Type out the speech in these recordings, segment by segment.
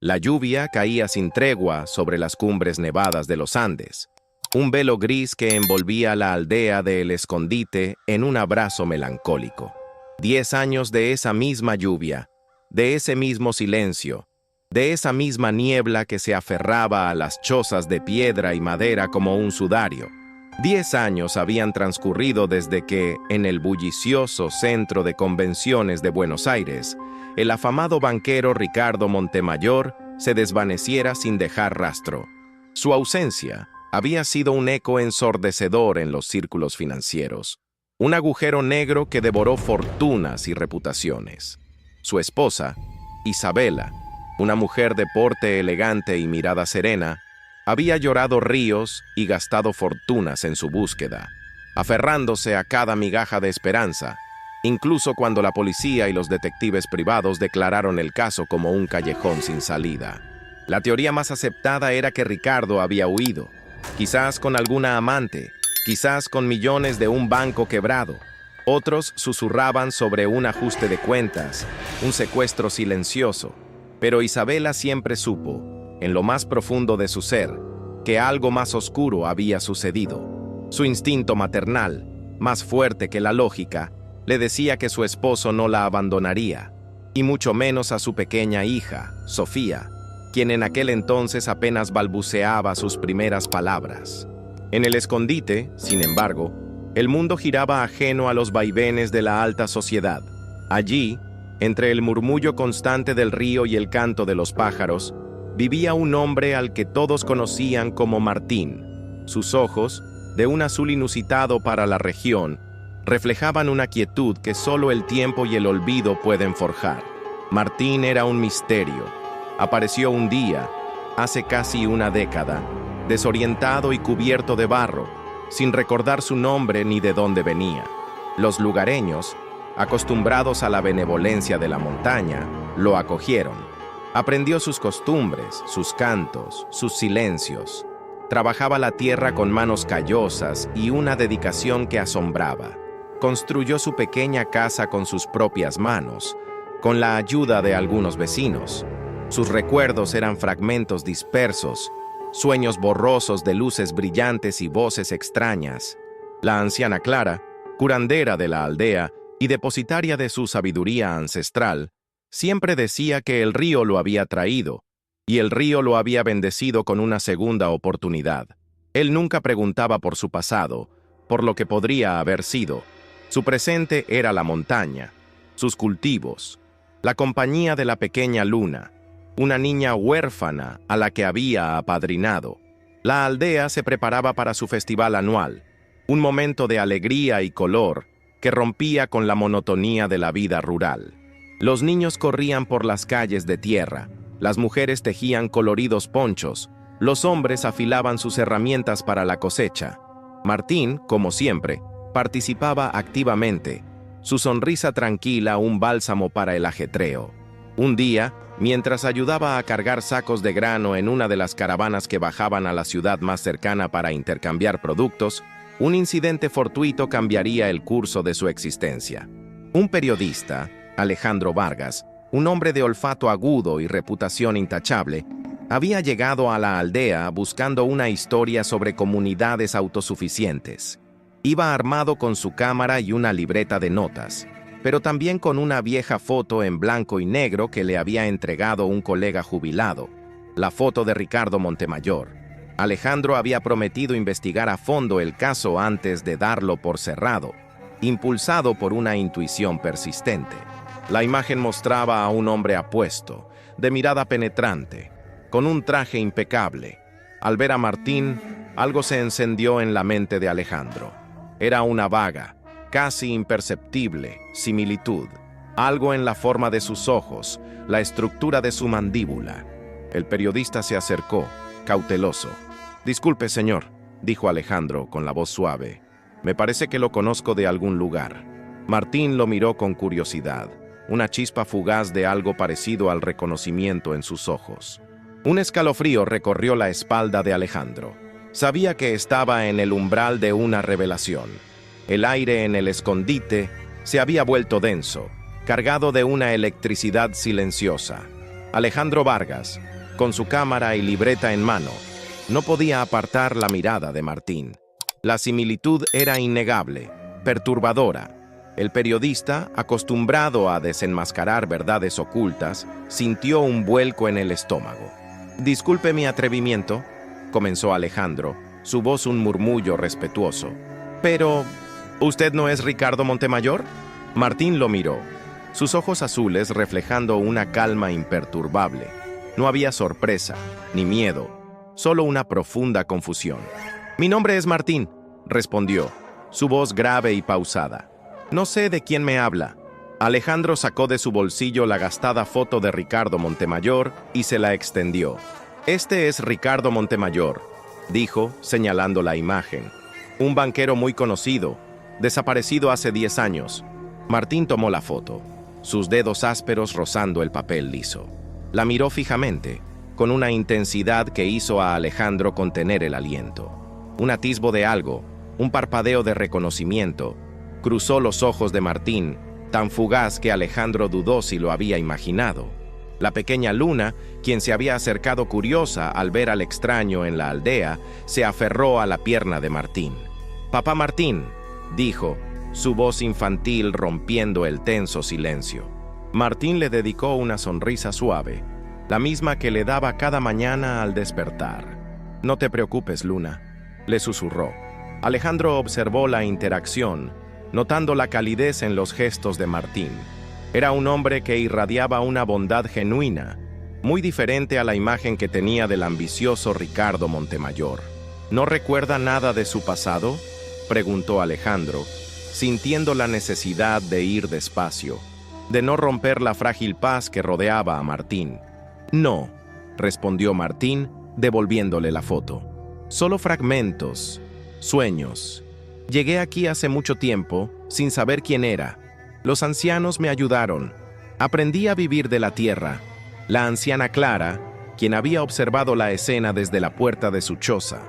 La lluvia caía sin tregua sobre las cumbres nevadas de los Andes, un velo gris que envolvía la aldea de El Escondite en un abrazo melancólico. 10 años de esa misma lluvia, de ese mismo silencio, de esa misma niebla que se aferraba a las chozas de piedra y madera como un sudario. 10 años habían transcurrido desde que, en el bullicioso centro de convenciones de Buenos Aires, el afamado banquero Ricardo Montemayor se desvaneciera sin dejar rastro. Su ausencia había sido un eco ensordecedor en los círculos financieros, un agujero negro que devoró fortunas y reputaciones. Su esposa, Isabela, una mujer de porte elegante y mirada serena, había llorado ríos y gastado fortunas en su búsqueda, aferrándose a cada migaja de esperanza, incluso cuando la policía y los detectives privados declararon el caso como un callejón sin salida. La teoría más aceptada era que Ricardo había huido, quizás con alguna amante, quizás con millones de un banco quebrado. Otros susurraban sobre un ajuste de cuentas, un secuestro silencioso, pero Isabela siempre supo, en lo más profundo de su ser, que algo más oscuro había sucedido. Su instinto maternal, más fuerte que la lógica, le decía que su esposo no la abandonaría, y mucho menos a su pequeña hija, Sofía, quien en aquel entonces apenas balbuceaba sus primeras palabras. En El Escondite, sin embargo, el mundo giraba ajeno a los vaivenes de la alta sociedad. Allí, entre el murmullo constante del río y el canto de los pájaros, vivía un hombre al que todos conocían como Martín. Sus ojos, de un azul inusitado para la región, reflejaban una quietud que solo el tiempo y el olvido pueden forjar. Martín era un misterio. Apareció un día, hace casi una década, desorientado y cubierto de barro, sin recordar su nombre ni de dónde venía. Los lugareños, acostumbrados a la benevolencia de la montaña, lo acogieron. Aprendió sus costumbres, sus cantos, sus silencios. Trabajaba la tierra con manos callosas y una dedicación que asombraba. Construyó su pequeña casa con sus propias manos, con la ayuda de algunos vecinos. Sus recuerdos eran fragmentos dispersos, sueños borrosos de luces brillantes y voces extrañas. La anciana Clara, curandera de la aldea y depositaria de su sabiduría ancestral, siempre decía que el río lo había traído, y el río lo había bendecido con una segunda oportunidad. Él nunca preguntaba por su pasado, por lo que podría haber sido. Su presente era la montaña, sus cultivos, la compañía de la pequeña Luna, una niña huérfana a la que había apadrinado. La aldea se preparaba para su festival anual, un momento de alegría y color que rompía con la monotonía de la vida rural. Los niños corrían por las calles de tierra, las mujeres tejían coloridos ponchos, los hombres afilaban sus herramientas para la cosecha. Martín, como siempre, participaba activamente, su sonrisa tranquila un bálsamo para el ajetreo. Un día, mientras ayudaba a cargar sacos de grano en una de las caravanas que bajaban a la ciudad más cercana para intercambiar productos, un incidente fortuito cambiaría el curso de su existencia. Un periodista, Alejandro Vargas, un hombre de olfato agudo y reputación intachable, había llegado a la aldea buscando una historia sobre comunidades autosuficientes. Iba armado con su cámara y una libreta de notas, pero también con una vieja foto en blanco y negro que le había entregado un colega jubilado, la foto de Ricardo Montemayor. Alejandro había prometido investigar a fondo el caso antes de darlo por cerrado, impulsado por una intuición persistente. La imagen mostraba a un hombre apuesto, de mirada penetrante, con un traje impecable. Al ver a Martín, algo se encendió en la mente de Alejandro. Era una vaga, casi imperceptible, similitud. Algo en la forma de sus ojos, la estructura de su mandíbula. El periodista se acercó, cauteloso. «Disculpe, señor», dijo Alejandro con la voz suave. «Me parece que lo conozco de algún lugar». Martín lo miró con curiosidad, una chispa fugaz de algo parecido al reconocimiento en sus ojos. Un escalofrío recorrió la espalda de Alejandro. Sabía que estaba en el umbral de una revelación. El aire en El Escondite se había vuelto denso, cargado de una electricidad silenciosa. Alejandro Vargas, con su cámara y libreta en mano, no podía apartar la mirada de Martín. La similitud era innegable, perturbadora. El periodista, acostumbrado a desenmascarar verdades ocultas, sintió un vuelco en el estómago. «Disculpe mi atrevimiento», comenzó Alejandro, su voz un murmullo respetuoso. «Pero, ¿usted no es Ricardo Montemayor?» Martín lo miró, sus ojos azules reflejando una calma imperturbable. No había sorpresa, ni miedo, solo una profunda confusión. «Mi nombre es Martín», respondió, su voz grave y pausada. «No sé de quién me habla». Alejandro sacó de su bolsillo la gastada foto de Ricardo Montemayor y se la extendió. «Este es Ricardo Montemayor», dijo, señalando la imagen. «Un banquero muy conocido, desaparecido hace 10 años». Martín tomó la foto, sus dedos ásperos rozando el papel liso. La miró fijamente, con una intensidad que hizo a Alejandro contener el aliento. Un atisbo de algo, un parpadeo de reconocimiento, cruzó los ojos de Martín, tan fugaz que Alejandro dudó si lo había imaginado. La pequeña Luna, quien se había acercado curiosa al ver al extraño en la aldea, se aferró a la pierna de Martín. «Papá Martín», dijo, su voz infantil rompiendo el tenso silencio. Martín le dedicó una sonrisa suave, la misma que le daba cada mañana al despertar. «No te preocupes, Luna», le susurró. Alejandro observó la interacción, notando la calidez en los gestos de Martín. Era un hombre que irradiaba una bondad genuina, muy diferente a la imagen que tenía del ambicioso Ricardo Montemayor. «¿No recuerda nada de su pasado?», preguntó Alejandro, sintiendo la necesidad de ir despacio, de no romper la frágil paz que rodeaba a Martín. «No», respondió Martín, devolviéndole la foto. «Solo fragmentos, sueños. Llegué aquí hace mucho tiempo, sin saber quién era. Los ancianos me ayudaron. Aprendí a vivir de la tierra». La anciana Clara, quien había observado la escena desde la puerta de su choza,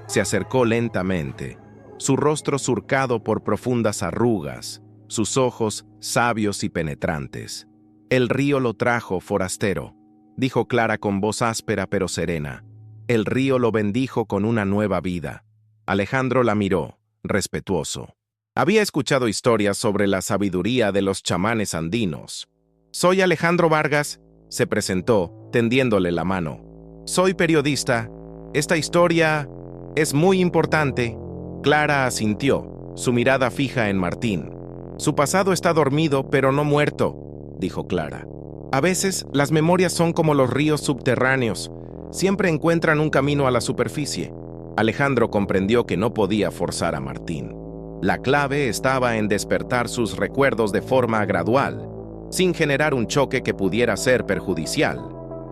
se acercó lentamente, su rostro surcado por profundas arrugas, sus ojos sabios y penetrantes. «El río lo trajo, forastero», dijo Clara con voz áspera pero serena. «El río lo bendijo con una nueva vida». Alejandro la miró, respetuoso. Había escuchado historias sobre la sabiduría de los chamanes andinos. «Soy Alejandro Vargas», se presentó, tendiéndole la mano. «Soy periodista. Esta historia es muy importante». Clara asintió, su mirada fija en Martín. «Su pasado está dormido, pero no muerto», dijo Clara. «A veces las memorias son como los ríos subterráneos, siempre encuentran un camino a la superficie». Alejandro comprendió que no podía forzar a Martín. La clave estaba en despertar sus recuerdos de forma gradual, sin generar un choque que pudiera ser perjudicial.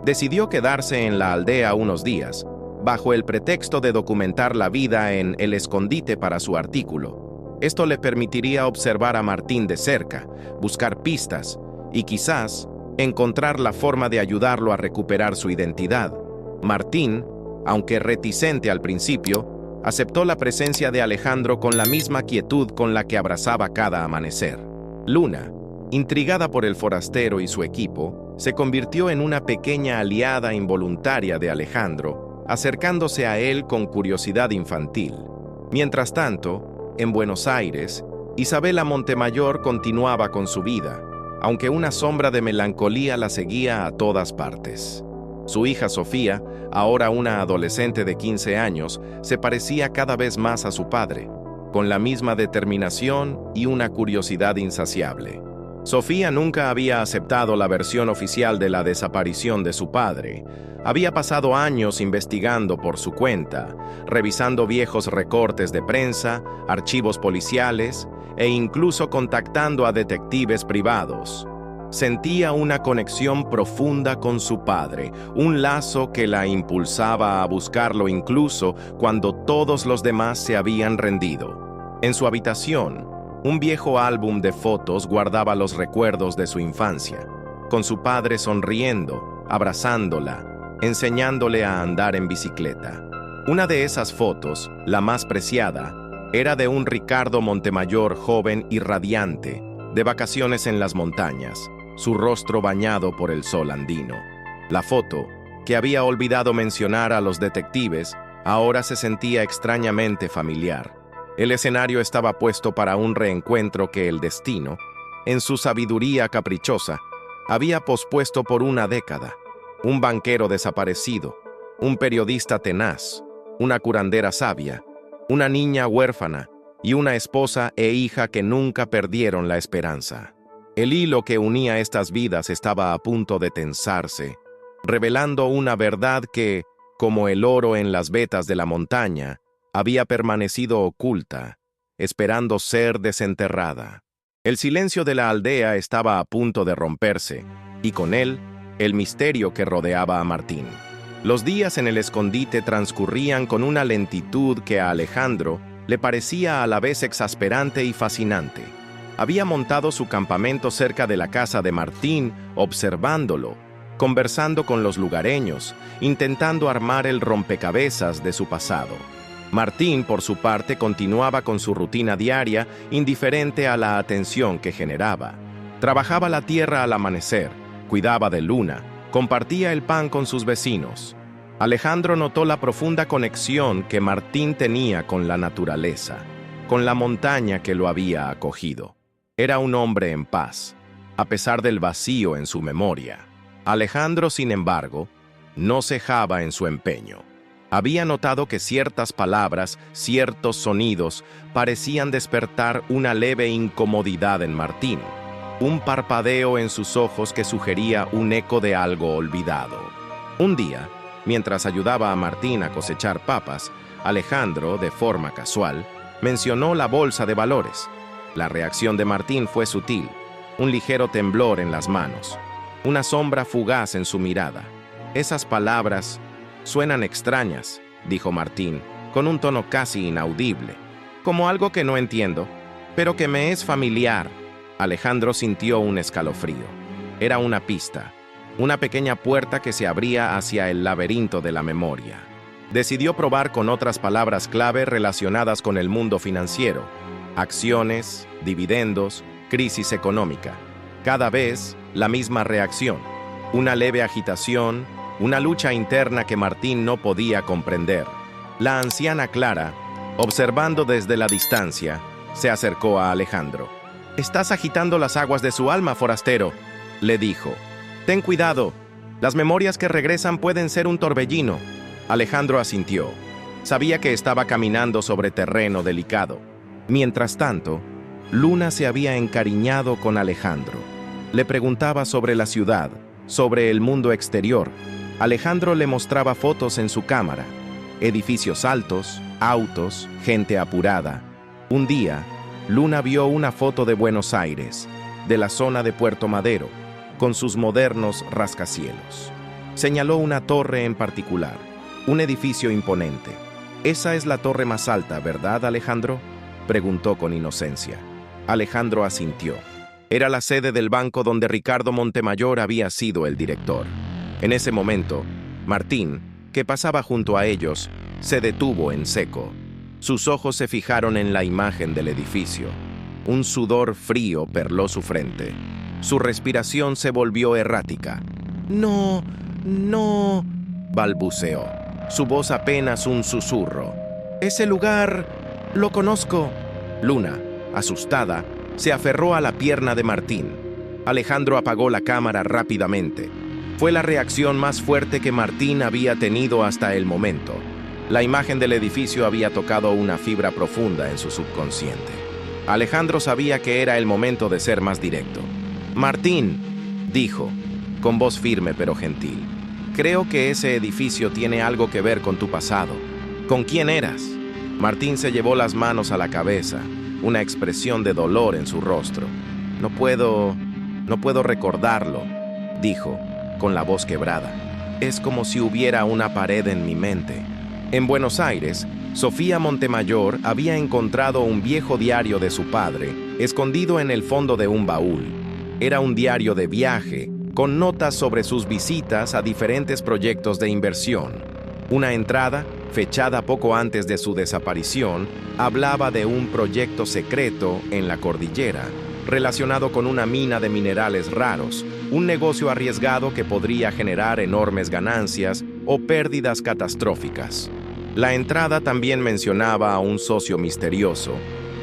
Decidió quedarse en la aldea unos días, bajo el pretexto de documentar la vida en El Escondite para su artículo. Esto le permitiría observar a Martín de cerca, buscar pistas y quizás encontrar la forma de ayudarlo a recuperar su identidad. Martín, aunque reticente al principio, aceptó la presencia de Alejandro con la misma quietud con la que abrazaba cada amanecer. Luna, intrigada por el forastero y su equipo, se convirtió en una pequeña aliada involuntaria de Alejandro, acercándose a él con curiosidad infantil. Mientras tanto, en Buenos Aires, Isabela Montemayor continuaba con su vida, aunque una sombra de melancolía la seguía a todas partes. Su hija Sofía, ahora una adolescente de 15 años, se parecía cada vez más a su padre, con la misma determinación y una curiosidad insaciable. Sofía nunca había aceptado la versión oficial de la desaparición de su padre. Había pasado años investigando por su cuenta, revisando viejos recortes de prensa, archivos policiales e incluso contactando a detectives privados. Sentía una conexión profunda con su padre, un lazo que la impulsaba a buscarlo incluso cuando todos los demás se habían rendido. En su habitación, un viejo álbum de fotos guardaba los recuerdos de su infancia, con su padre sonriendo, abrazándola, enseñándole a andar en bicicleta. Una de esas fotos, la más preciada, era de un Ricardo Montemayor joven y radiante, de vacaciones en las montañas, su rostro bañado por el sol andino. La foto, que había olvidado mencionar a los detectives, ahora se sentía extrañamente familiar. El escenario estaba puesto para un reencuentro que el destino, en su sabiduría caprichosa, había pospuesto por una década. Un banquero desaparecido, un periodista tenaz, una curandera sabia, una niña huérfana y una esposa e hija que nunca perdieron la esperanza. El hilo que unía estas vidas estaba a punto de tensarse, revelando una verdad que, como el oro en las vetas de la montaña, había permanecido oculta, esperando ser desenterrada. El silencio de la aldea estaba a punto de romperse, y con él, el misterio que rodeaba a Martín. Los días en el escondite transcurrían con una lentitud que a Alejandro le parecía a la vez exasperante y fascinante. Había montado su campamento cerca de la casa de Martín, observándolo, conversando con los lugareños, intentando armar el rompecabezas de su pasado. Martín, por su parte, continuaba con su rutina diaria, indiferente a la atención que generaba. Trabajaba la tierra al amanecer, cuidaba de Luna, compartía el pan con sus vecinos. Alejandro notó la profunda conexión que Martín tenía con la naturaleza, con la montaña que lo había acogido. Era un hombre en paz, a pesar del vacío en su memoria. Alejandro, sin embargo, no cejaba en su empeño. Había notado que ciertas palabras, ciertos sonidos, parecían despertar una leve incomodidad en Martín, un parpadeo en sus ojos que sugería un eco de algo olvidado. Un día, mientras ayudaba a Martín a cosechar papas, Alejandro, de forma casual, mencionó la bolsa de valores. La reacción de Martín fue sutil, un ligero temblor en las manos, una sombra fugaz en su mirada. Esas palabras suenan extrañas, dijo Martín, con un tono casi inaudible, como algo que no entiendo, pero que me es familiar. Alejandro sintió un escalofrío. Era una pista, una pequeña puerta que se abría hacia el laberinto de la memoria. Decidió probar con otras palabras clave relacionadas con el mundo financiero: acciones, dividendos, crisis económica. Cada vez, la misma reacción, una leve agitación, una lucha interna que Martín no podía comprender. La anciana Clara, observando desde la distancia, se acercó a Alejandro. «Estás agitando las aguas de su alma, forastero», le dijo. «Ten cuidado, las memorias que regresan pueden ser un torbellino». Alejandro asintió. Sabía que estaba caminando sobre terreno delicado. Mientras tanto, Luna se había encariñado con Alejandro. Le preguntaba sobre la ciudad, sobre el mundo exterior. Alejandro le mostraba fotos en su cámara, edificios altos, autos, gente apurada. Un día, Luna vio una foto de Buenos Aires, de la zona de Puerto Madero, con sus modernos rascacielos. Señaló una torre en particular, un edificio imponente. «Esa es la torre más alta, ¿verdad, Alejandro?», preguntó con inocencia. Alejandro asintió. Era la sede del banco donde Ricardo Montemayor había sido el director. En ese momento, Martín, que pasaba junto a ellos, se detuvo en seco. Sus ojos se fijaron en la imagen del edificio. Un sudor frío perló su frente. Su respiración se volvió errática. «No, no», balbuceó, su voz apenas un susurro. «Ese lugar lo conozco». Luna, asustada, se aferró a la pierna de Martín. Alejandro apagó la cámara rápidamente. Fue la reacción más fuerte que Martín había tenido hasta el momento. La imagen del edificio había tocado una fibra profunda en su subconsciente. Alejandro sabía que era el momento de ser más directo. «Martín», dijo, con voz firme pero gentil, «creo que ese edificio tiene algo que ver con tu pasado. ¿Con quién eras?». Martín se llevó las manos a la cabeza, una expresión de dolor en su rostro. No puedo recordarlo», dijo, con la voz quebrada. «Es como si hubiera una pared en mi mente». En Buenos Aires, Sofía Montemayor había encontrado un viejo diario de su padre, escondido en el fondo de un baúl. Era un diario de viaje, con notas sobre sus visitas a diferentes proyectos de inversión. Una entrada, fechada poco antes de su desaparición, hablaba de un proyecto secreto en la cordillera, relacionado con una mina de minerales raros, un negocio arriesgado que podría generar enormes ganancias o pérdidas catastróficas. La entrada también mencionaba a un socio misterioso,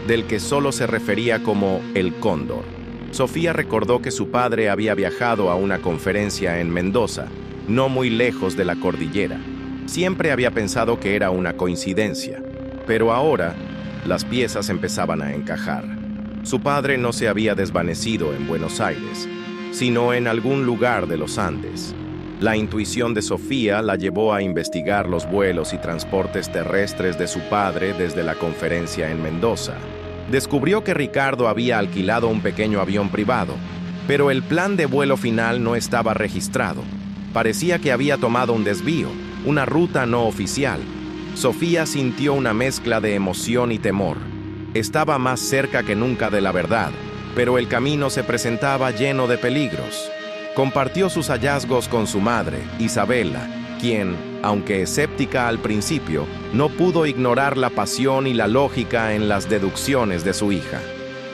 del que solo se refería como el Cóndor. Sofía recordó que su padre había viajado a una conferencia en Mendoza, no muy lejos de la cordillera. Siempre había pensado que era una coincidencia, pero ahora las piezas empezaban a encajar. Su padre no se había desvanecido en Buenos Aires, sino en algún lugar de los Andes. La intuición de Sofía la llevó a investigar los vuelos y transportes terrestres de su padre desde la conferencia en Mendoza. Descubrió que Ricardo había alquilado un pequeño avión privado, pero el plan de vuelo final no estaba registrado. Parecía que había tomado un desvío, una ruta no oficial. Sofía sintió una mezcla de emoción y temor. Estaba más cerca que nunca de la verdad, pero el camino se presentaba lleno de peligros. Compartió sus hallazgos con su madre, Isabela, quien, aunque escéptica al principio, no pudo ignorar la pasión y la lógica en las deducciones de su hija.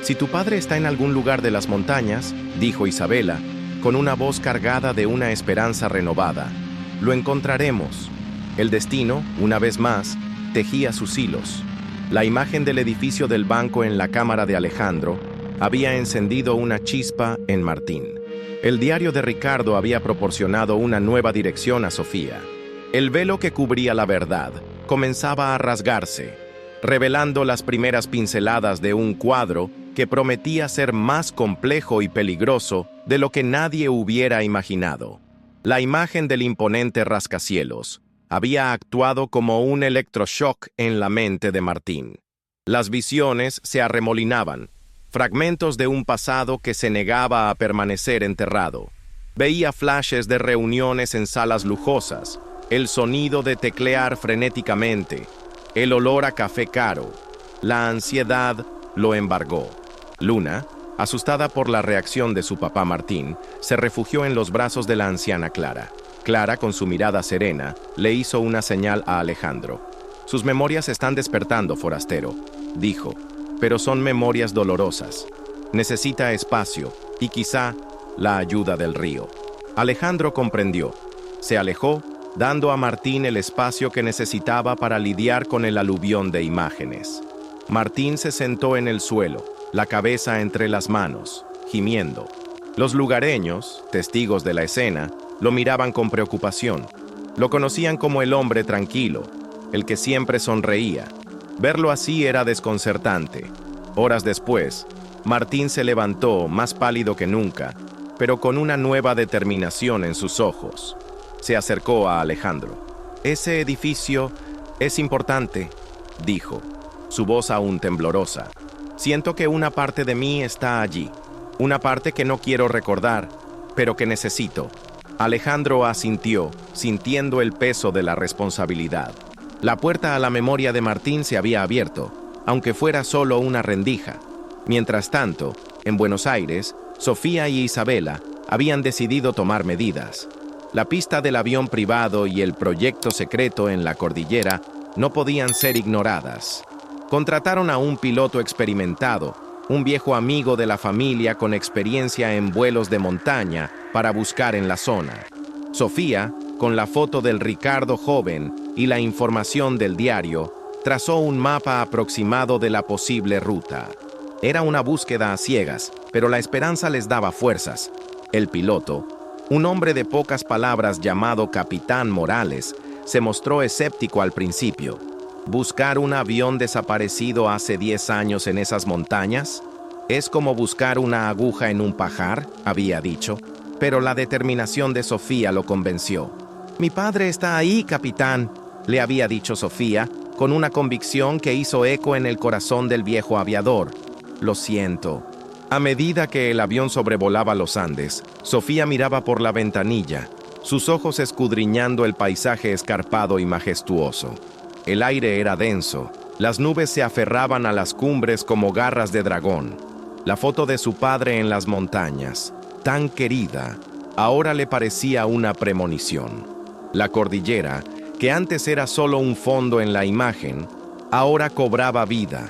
«Si tu padre está en algún lugar de las montañas», dijo Isabela, con una voz cargada de una esperanza renovada, «lo encontraremos». El destino, una vez más, tejía sus hilos. La imagen del edificio del banco en la cámara de Alejandro había encendido una chispa en Martín. El diario de Ricardo había proporcionado una nueva dirección a Sofía. El velo que cubría la verdad comenzaba a rasgarse, revelando las primeras pinceladas de un cuadro que prometía ser más complejo y peligroso de lo que nadie hubiera imaginado. La imagen del imponente rascacielos había actuado como un electroshock en la mente de Martín. Las visiones se arremolinaban, fragmentos de un pasado que se negaba a permanecer enterrado. Veía flashes de reuniones en salas lujosas, el sonido de teclear frenéticamente, el olor a café caro. La ansiedad lo embargó. Luna, asustada por la reacción de su papá Martín, se refugió en los brazos de la anciana Clara. Clara, con su mirada serena, le hizo una señal a Alejandro. «Sus memorias están despertando, forastero», dijo, «pero son memorias dolorosas. Necesita espacio y quizá la ayuda del río». Alejandro comprendió. Se alejó, dando a Martín el espacio que necesitaba para lidiar con el aluvión de imágenes. Martín se sentó en el suelo, la cabeza entre las manos, gimiendo. Los lugareños, testigos de la escena, lo miraban con preocupación. Lo conocían como el hombre tranquilo, el que siempre sonreía. Verlo así era desconcertante. Horas después, Martín se levantó, más pálido que nunca, pero con una nueva determinación en sus ojos. Se acercó a Alejandro. «Ese edificio es importante», dijo, su voz aún temblorosa. «Siento que una parte de mí está allí, una parte que no quiero recordar, pero que necesito». Alejandro asintió, sintiendo el peso de la responsabilidad. La puerta a la memoria de Martín se había abierto, aunque fuera solo una rendija. Mientras tanto, en Buenos Aires, Sofía y Isabela habían decidido tomar medidas. La pista del avión privado y el proyecto secreto en la cordillera no podían ser ignoradas. Contrataron a un piloto experimentado, un viejo amigo de la familia con experiencia en vuelos de montaña, para buscar en la zona. Sofía, con la foto del Ricardo joven y la información del diario, trazó un mapa aproximado de la posible ruta. Era una búsqueda a ciegas, pero la esperanza les daba fuerzas. El piloto, un hombre de pocas palabras llamado Capitán Morales, se mostró escéptico al principio. ¿Buscar un avión desaparecido hace 10 años en esas montañas? Es como buscar una aguja en un pajar, había dicho, pero la determinación de Sofía lo convenció. «Mi padre está ahí, capitán», le había dicho Sofía, con una convicción que hizo eco en el corazón del viejo aviador. «Lo siento». A medida que el avión sobrevolaba los Andes, Sofía miraba por la ventanilla, sus ojos escudriñando el paisaje escarpado y majestuoso. El aire era denso, las nubes se aferraban a las cumbres como garras de dragón. La foto de su padre en las montañas, tan querida, ahora le parecía una premonición. La cordillera, que antes era solo un fondo en la imagen, ahora cobraba vida,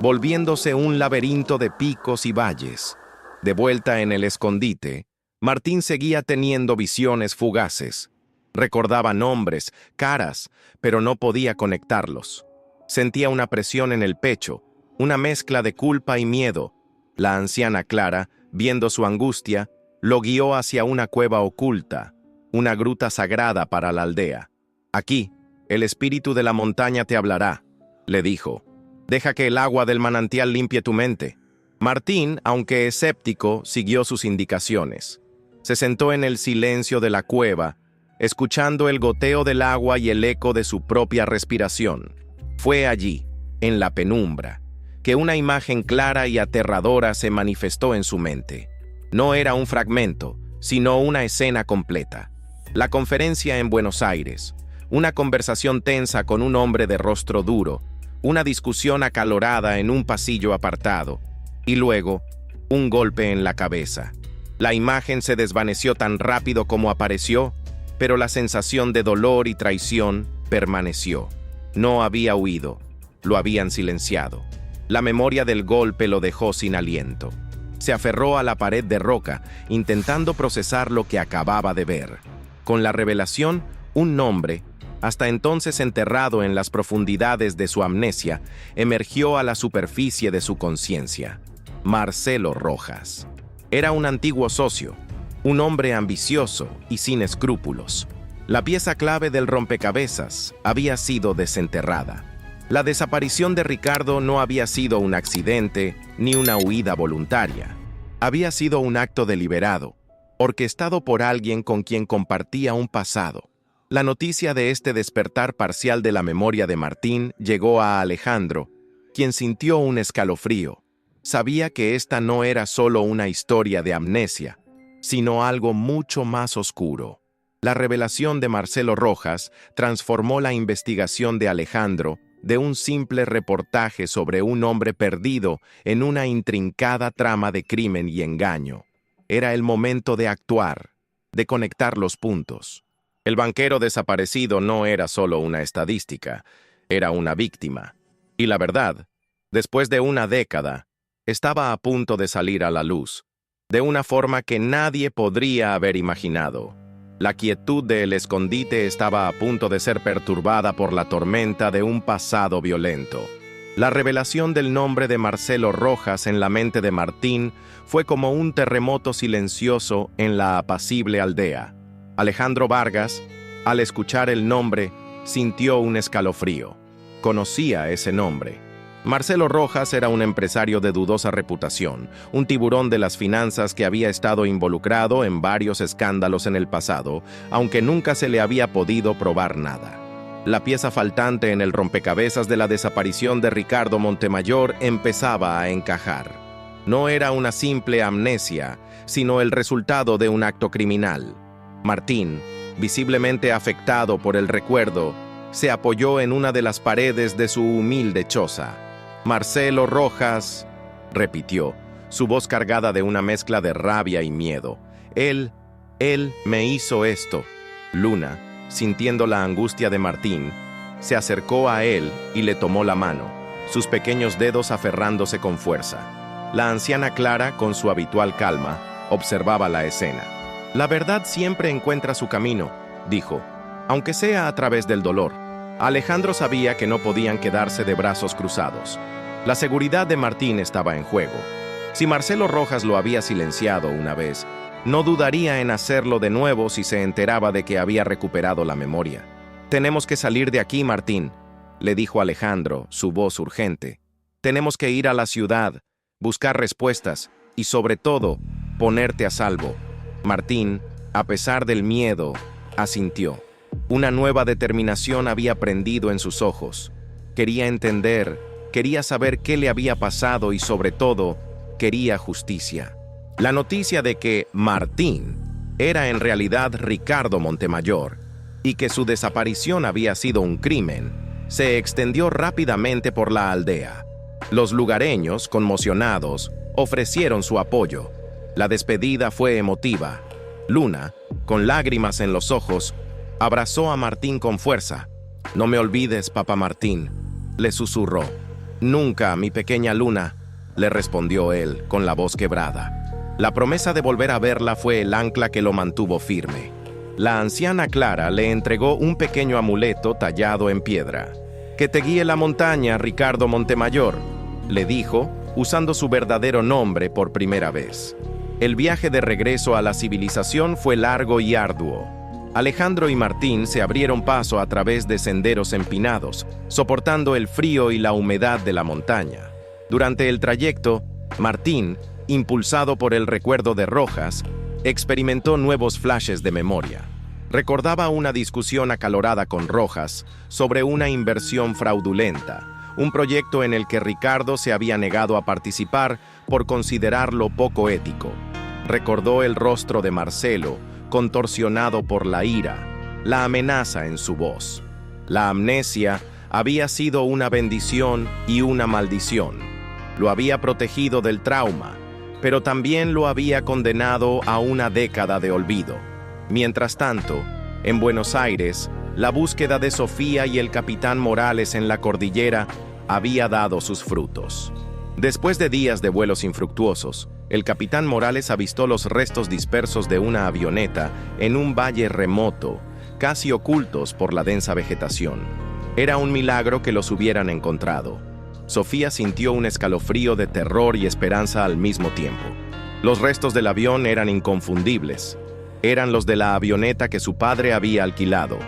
volviéndose un laberinto de picos y valles. De vuelta en el escondite, Martín seguía teniendo visiones fugaces. Recordaba nombres, caras, pero no podía conectarlos. Sentía una presión en el pecho, una mezcla de culpa y miedo. La anciana Clara, viendo su angustia, lo guió hacia una cueva oculta, una gruta sagrada para la aldea. «Aquí, el espíritu de la montaña te hablará», le dijo. «Deja que el agua del manantial limpie tu mente». Martín, aunque escéptico, siguió sus indicaciones. Se sentó en el silencio de la cueva, escuchando el goteo del agua y el eco de su propia respiración. Fue allí, en la penumbra, que una imagen clara y aterradora se manifestó en su mente. No era un fragmento, sino una escena completa. La conferencia en Buenos Aires, una conversación tensa con un hombre de rostro duro, una discusión acalorada en un pasillo apartado, y luego, un golpe en la cabeza. La imagen se desvaneció tan rápido como apareció, pero la sensación de dolor y traición permaneció. No había huido, lo habían silenciado. La memoria del golpe lo dejó sin aliento. Se aferró a la pared de roca, intentando procesar lo que acababa de ver. Con la revelación, un nombre, hasta entonces enterrado en las profundidades de su amnesia, emergió a la superficie de su conciencia. Marcelo Rojas. Era un antiguo socio, un hombre ambicioso y sin escrúpulos. La pieza clave del rompecabezas había sido desenterrada. La desaparición de Ricardo no había sido un accidente ni una huida voluntaria. Había sido un acto deliberado, orquestado por alguien con quien compartía un pasado. La noticia de este despertar parcial de la memoria de Martín llegó a Alejandro, quien sintió un escalofrío. Sabía que esta no era solo una historia de amnesia, sino algo mucho más oscuro. La revelación de Marcelo Rojas transformó la investigación de Alejandro de un simple reportaje sobre un hombre perdido en una intrincada trama de crimen y engaño. Era el momento de actuar, de conectar los puntos. El banquero desaparecido no era solo una estadística, era una víctima. Y la verdad, después de una década, estaba a punto de salir a la luz, de una forma que nadie podría haber imaginado. La quietud del escondite estaba a punto de ser perturbada por la tormenta de un pasado violento. La revelación del nombre de Marcelo Rojas en la mente de Martín fue como un terremoto silencioso en la apacible aldea. Alejandro Vargas, al escuchar el nombre, sintió un escalofrío. Conocía ese nombre. Marcelo Rojas era un empresario de dudosa reputación, un tiburón de las finanzas que había estado involucrado en varios escándalos en el pasado, aunque nunca se le había podido probar nada. La pieza faltante en el rompecabezas de la desaparición de Ricardo Montemayor empezaba a encajar. No era una simple amnesia, sino el resultado de un acto criminal. Martín, visiblemente afectado por el recuerdo, se apoyó en una de las paredes de su humilde choza. «Marcelo Rojas», repitió, su voz cargada de una mezcla de rabia y miedo. Él me hizo esto». Luna, sintiendo la angustia de Martín, se acercó a él y le tomó la mano, sus pequeños dedos aferrándose con fuerza. La anciana Clara, con su habitual calma, observaba la escena. «La verdad siempre encuentra su camino», dijo, «aunque sea a través del dolor». Alejandro sabía que no podían quedarse de brazos cruzados. La seguridad de Martín estaba en juego. Si Marcelo Rojas lo había silenciado una vez, no dudaría en hacerlo de nuevo si se enteraba de que había recuperado la memoria. «Tenemos que salir de aquí, Martín», le dijo Alejandro, su voz urgente. «Tenemos que ir a la ciudad, buscar respuestas y, sobre todo, ponerte a salvo». Martín, a pesar del miedo, asintió. Una nueva determinación había prendido en sus ojos. Quería entender, quería saber qué le había pasado y, sobre todo, quería justicia. La noticia de que Martín era en realidad Ricardo Montemayor y que su desaparición había sido un crimen, se extendió rápidamente por la aldea. Los lugareños, conmocionados, ofrecieron su apoyo. La despedida fue emotiva. Luna, con lágrimas en los ojos, abrazó a Martín con fuerza. «No me olvides, papá Martín», le susurró. «Nunca, mi pequeña Luna», le respondió él con la voz quebrada. La promesa de volver a verla fue el ancla que lo mantuvo firme. La anciana Clara le entregó un pequeño amuleto tallado en piedra. «Que te guíe la montaña, Ricardo Montemayor», le dijo, usando su verdadero nombre por primera vez. El viaje de regreso a la civilización fue largo y arduo. Alejandro y Martín se abrieron paso a través de senderos empinados, soportando el frío y la humedad de la montaña. Durante el trayecto, Martín, impulsado por el recuerdo de Rojas, experimentó nuevos flashes de memoria. Recordaba una discusión acalorada con Rojas sobre una inversión fraudulenta, un proyecto en el que Ricardo se había negado a participar por considerarlo poco ético. Recordó el rostro de Marcelo, contorsionado por la ira, la amenaza en su voz. La amnesia había sido una bendición y una maldición. Lo había protegido del trauma, pero también lo había condenado a una década de olvido. Mientras tanto, en Buenos Aires, la búsqueda de Sofía y el capitán Morales en la cordillera había dado sus frutos. Después de días de vuelos infructuosos, el capitán Morales avistó los restos dispersos de una avioneta en un valle remoto, casi ocultos por la densa vegetación. Era un milagro que los hubieran encontrado. Sofía sintió un escalofrío de terror y esperanza al mismo tiempo. Los restos del avión eran inconfundibles. Eran los de la avioneta que su padre había alquilado.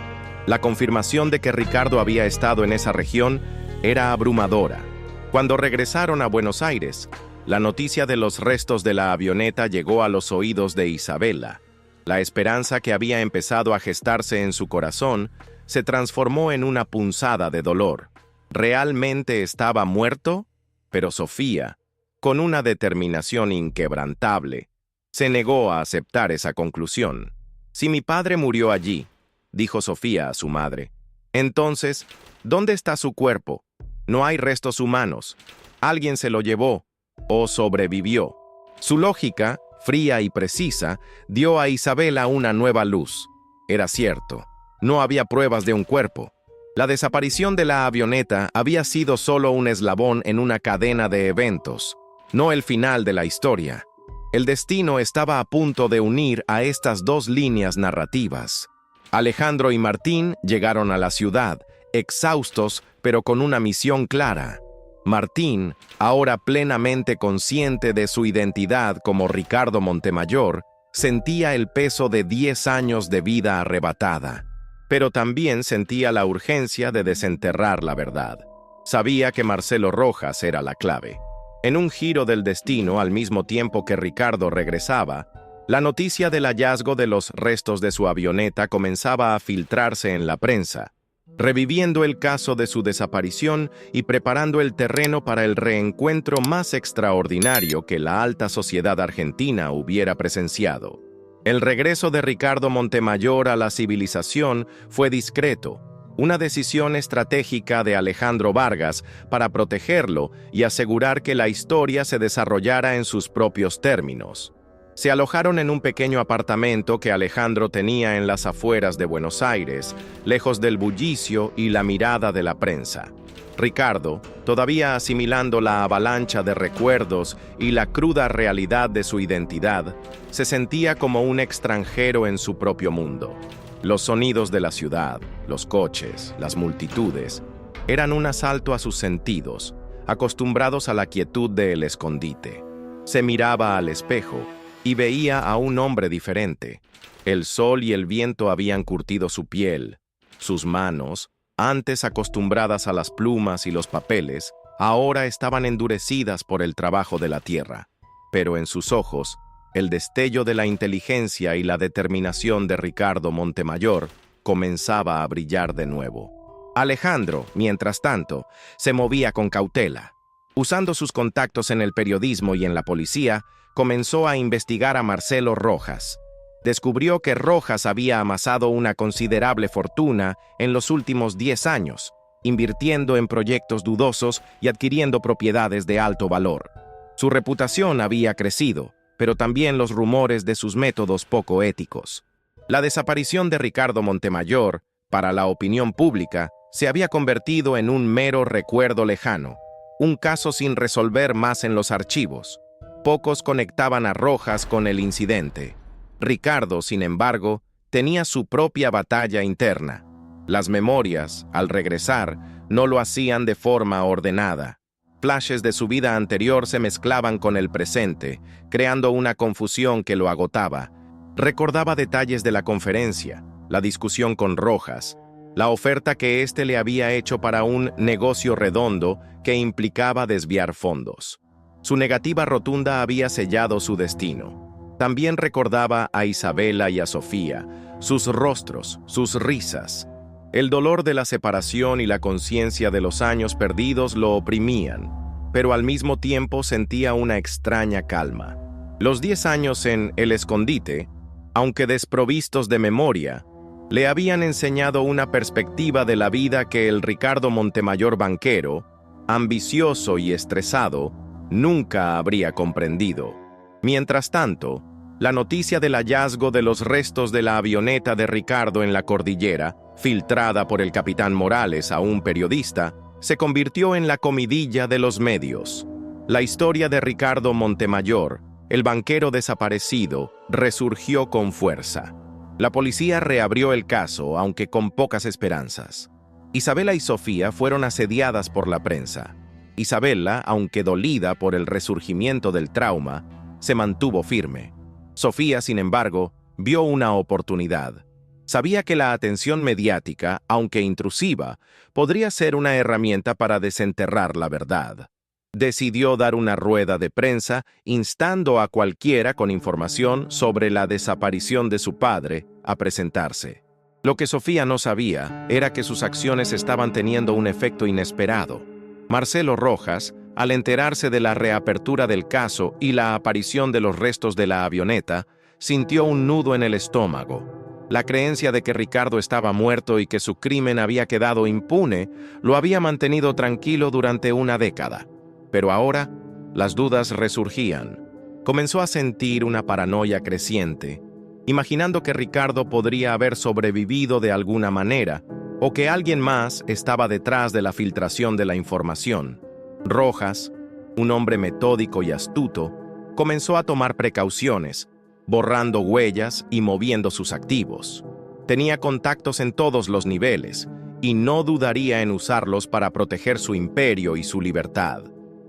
La confirmación de que Ricardo había estado en esa región era abrumadora. Cuando regresaron a Buenos Aires, la noticia de los restos de la avioneta llegó a los oídos de Isabela. La esperanza que había empezado a gestarse en su corazón se transformó en una punzada de dolor. ¿Realmente estaba muerto? Pero Sofía, con una determinación inquebrantable, se negó a aceptar esa conclusión. «Si mi padre murió allí», dijo Sofía a su madre, «entonces, ¿dónde está su cuerpo? No hay restos humanos. Alguien se lo llevó o sobrevivió». Su lógica, fría y precisa, dio a Isabela una nueva luz. Era cierto, no había pruebas de un cuerpo. La desaparición de la avioneta había sido solo un eslabón en una cadena de eventos, no el final de la historia. El destino estaba a punto de unir a estas dos líneas narrativas. Alejandro y Martín llegaron a la ciudad, exhaustos pero con una misión clara. Martín, ahora plenamente consciente de su identidad como Ricardo Montemayor, sentía el peso de 10 años de vida arrebatada, pero también sentía la urgencia de desenterrar la verdad. Sabía que Marcelo Rojas era la clave. En un giro del destino, al mismo tiempo que Ricardo regresaba, la noticia del hallazgo de los restos de su avioneta comenzaba a filtrarse en la prensa, reviviendo el caso de su desaparición y preparando el terreno para el reencuentro más extraordinario que la alta sociedad argentina hubiera presenciado. El regreso de Ricardo Montemayor a la civilización fue discreto, una decisión estratégica de Alejandro Vargas para protegerlo y asegurar que la historia se desarrollara en sus propios términos. Se alojaron en un pequeño apartamento que Alejandro tenía en las afueras de Buenos Aires, lejos del bullicio y la mirada de la prensa. Ricardo, todavía asimilando la avalancha de recuerdos y la cruda realidad de su identidad, se sentía como un extranjero en su propio mundo. Los sonidos de la ciudad, los coches, las multitudes, eran un asalto a sus sentidos, acostumbrados a la quietud del escondite. Se miraba al espejo y veía a un hombre diferente. El sol y el viento habían curtido su piel. Sus manos, antes acostumbradas a las plumas y los papeles, ahora estaban endurecidas por el trabajo de la tierra. Pero en sus ojos, el destello de la inteligencia y la determinación de Ricardo Montemayor comenzaba a brillar de nuevo. Alejandro, mientras tanto, se movía con cautela. Usando sus contactos en el periodismo y en la policía, comenzó a investigar a Marcelo Rojas. Descubrió que Rojas había amasado una considerable fortuna en los últimos 10 años, invirtiendo en proyectos dudosos y adquiriendo propiedades de alto valor. Su reputación había crecido, pero también los rumores de sus métodos poco éticos. La desaparición de Ricardo Montemayor, para la opinión pública, se había convertido en un mero recuerdo lejano, un caso sin resolver más en los archivos. Pocos conectaban a Rojas con el incidente. Ricardo, sin embargo, tenía su propia batalla interna. Las memorias, al regresar, no lo hacían de forma ordenada. Flashes de su vida anterior se mezclaban con el presente, creando una confusión que lo agotaba. Recordaba detalles de la conferencia, la discusión con Rojas, la oferta que éste le había hecho para un negocio redondo que implicaba desviar fondos. Su negativa rotunda había sellado su destino. También recordaba a Isabela y a Sofía, sus rostros, sus risas. El dolor de la separación y la conciencia de los años perdidos lo oprimían, pero al mismo tiempo sentía una extraña calma. Los 10 años en El Escondite, aunque desprovistos de memoria, le habían enseñado una perspectiva de la vida que el Ricardo Montemayor banquero, ambicioso y estresado, nunca habría comprendido. Mientras tanto, la noticia del hallazgo de los restos de la avioneta de Ricardo en la cordillera, filtrada por el capitán Morales a un periodista, se convirtió en la comidilla de los medios. La historia de Ricardo Montemayor, el banquero desaparecido, resurgió con fuerza. La policía reabrió el caso, aunque con pocas esperanzas. Isabela y Sofía fueron asediadas por la prensa. Isabela, aunque dolida por el resurgimiento del trauma, se mantuvo firme. Sofía, sin embargo, vio una oportunidad. Sabía que la atención mediática, aunque intrusiva, podría ser una herramienta para desenterrar la verdad. Decidió dar una rueda de prensa instando a cualquiera con información sobre la desaparición de su padre a presentarse. Lo que Sofía no sabía era que sus acciones estaban teniendo un efecto inesperado. Marcelo Rojas, al enterarse de la reapertura del caso y la aparición de los restos de la avioneta, sintió un nudo en el estómago. La creencia de que Ricardo estaba muerto y que su crimen había quedado impune lo había mantenido tranquilo durante una década. Pero ahora, las dudas resurgían. Comenzó a sentir una paranoia creciente, imaginando que Ricardo podría haber sobrevivido de alguna manera, o que alguien más estaba detrás de la filtración de la información. Rojas, un hombre metódico y astuto, comenzó a tomar precauciones, borrando huellas y moviendo sus activos. Tenía contactos en todos los niveles, y no dudaría en usarlos para proteger su imperio y su libertad.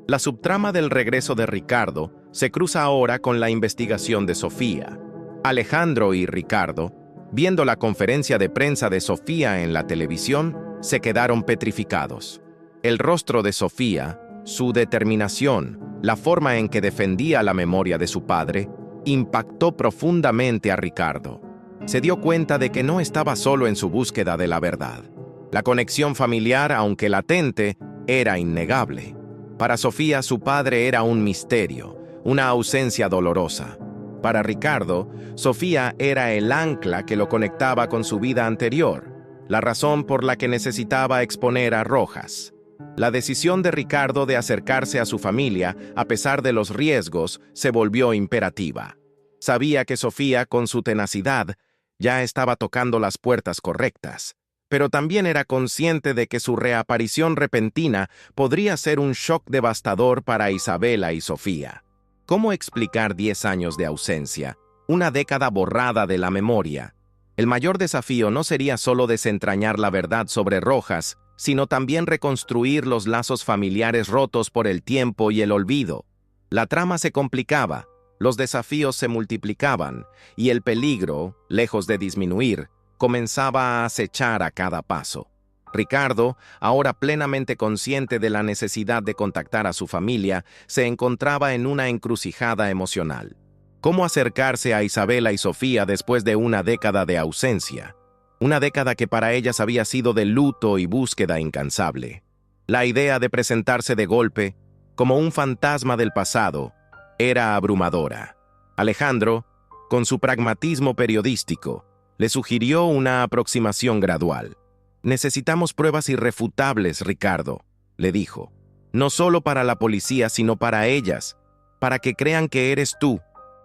La subtrama del regreso de Ricardo se cruza ahora con la investigación de Sofía. Alejandro y Ricardo, viendo la conferencia de prensa de Sofía en la televisión, se quedaron petrificados. El rostro de Sofía, su determinación, la forma en que defendía la memoria de su padre, impactó profundamente a Ricardo. Se dio cuenta de que no estaba solo en su búsqueda de la verdad. La conexión familiar, aunque latente, era innegable. Para Sofía, su padre era un misterio, una ausencia dolorosa. Para Ricardo, Sofía era el ancla que lo conectaba con su vida anterior, la razón por la que necesitaba exponer a Rojas. La decisión de Ricardo de acercarse a su familia, a pesar de los riesgos, se volvió imperativa. Sabía que Sofía, con su tenacidad, ya estaba tocando las puertas correctas, pero también era consciente de que su reaparición repentina podría ser un shock devastador para Isabela y Sofía. ¿Cómo explicar 10 años de ausencia, una década borrada de la memoria? El mayor desafío no sería solo desentrañar la verdad sobre Rojas, sino también reconstruir los lazos familiares rotos por el tiempo y el olvido. La trama se complicaba, los desafíos se multiplicaban, y el peligro, lejos de disminuir, comenzaba a acechar a cada paso. Ricardo, ahora plenamente consciente de la necesidad de contactar a su familia, se encontraba en una encrucijada emocional. ¿Cómo acercarse a Isabela y Sofía después de una década de ausencia? Una década que para ellas había sido de luto y búsqueda incansable. La idea de presentarse de golpe, como un fantasma del pasado, era abrumadora. Alejandro, con su pragmatismo periodístico, le sugirió una aproximación gradual. «Necesitamos pruebas irrefutables, Ricardo», le dijo. «No solo para la policía, sino para ellas, para que crean que eres tú».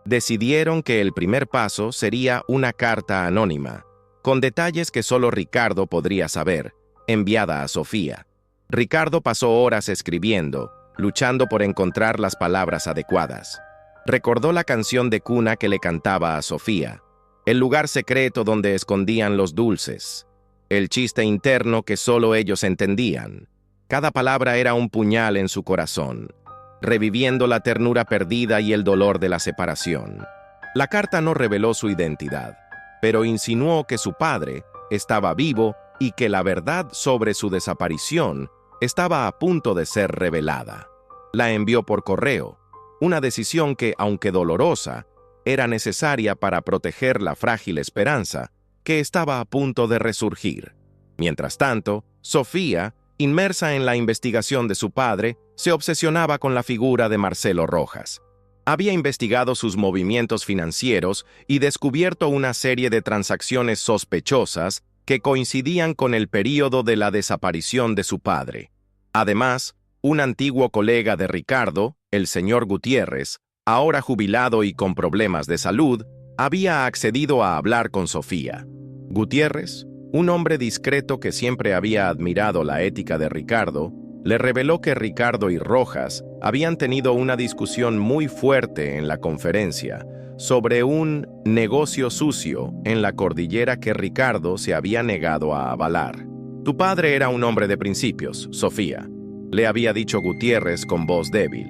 Decidieron que el primer paso sería una carta anónima, con detalles que solo Ricardo podría saber, enviada a Sofía. Ricardo pasó horas escribiendo, luchando por encontrar las palabras adecuadas. Recordó la canción de cuna que le cantaba a Sofía, el lugar secreto donde escondían los dulces, el chiste interno que solo ellos entendían. Cada palabra era un puñal en su corazón, reviviendo la ternura perdida y el dolor de la separación. La carta no reveló su identidad, pero insinuó que su padre estaba vivo y que la verdad sobre su desaparición estaba a punto de ser revelada. La envió por correo, una decisión que, aunque dolorosa, era necesaria para proteger la frágil esperanza que estaba a punto de resurgir. Mientras tanto, Sofía, inmersa en la investigación de su padre, se obsesionaba con la figura de Marcelo Rojas. Había investigado sus movimientos financieros y descubierto una serie de transacciones sospechosas que coincidían con el período de la desaparición de su padre. Además, un antiguo colega de Ricardo, el señor Gutiérrez, ahora jubilado y con problemas de salud, había accedido a hablar con Sofía. Gutiérrez, un hombre discreto que siempre había admirado la ética de Ricardo, le reveló que Ricardo y Rojas habían tenido una discusión muy fuerte en la conferencia sobre un negocio sucio en la cordillera que Ricardo se había negado a avalar. «Tu padre era un hombre de principios, Sofía», le había dicho Gutiérrez con voz débil.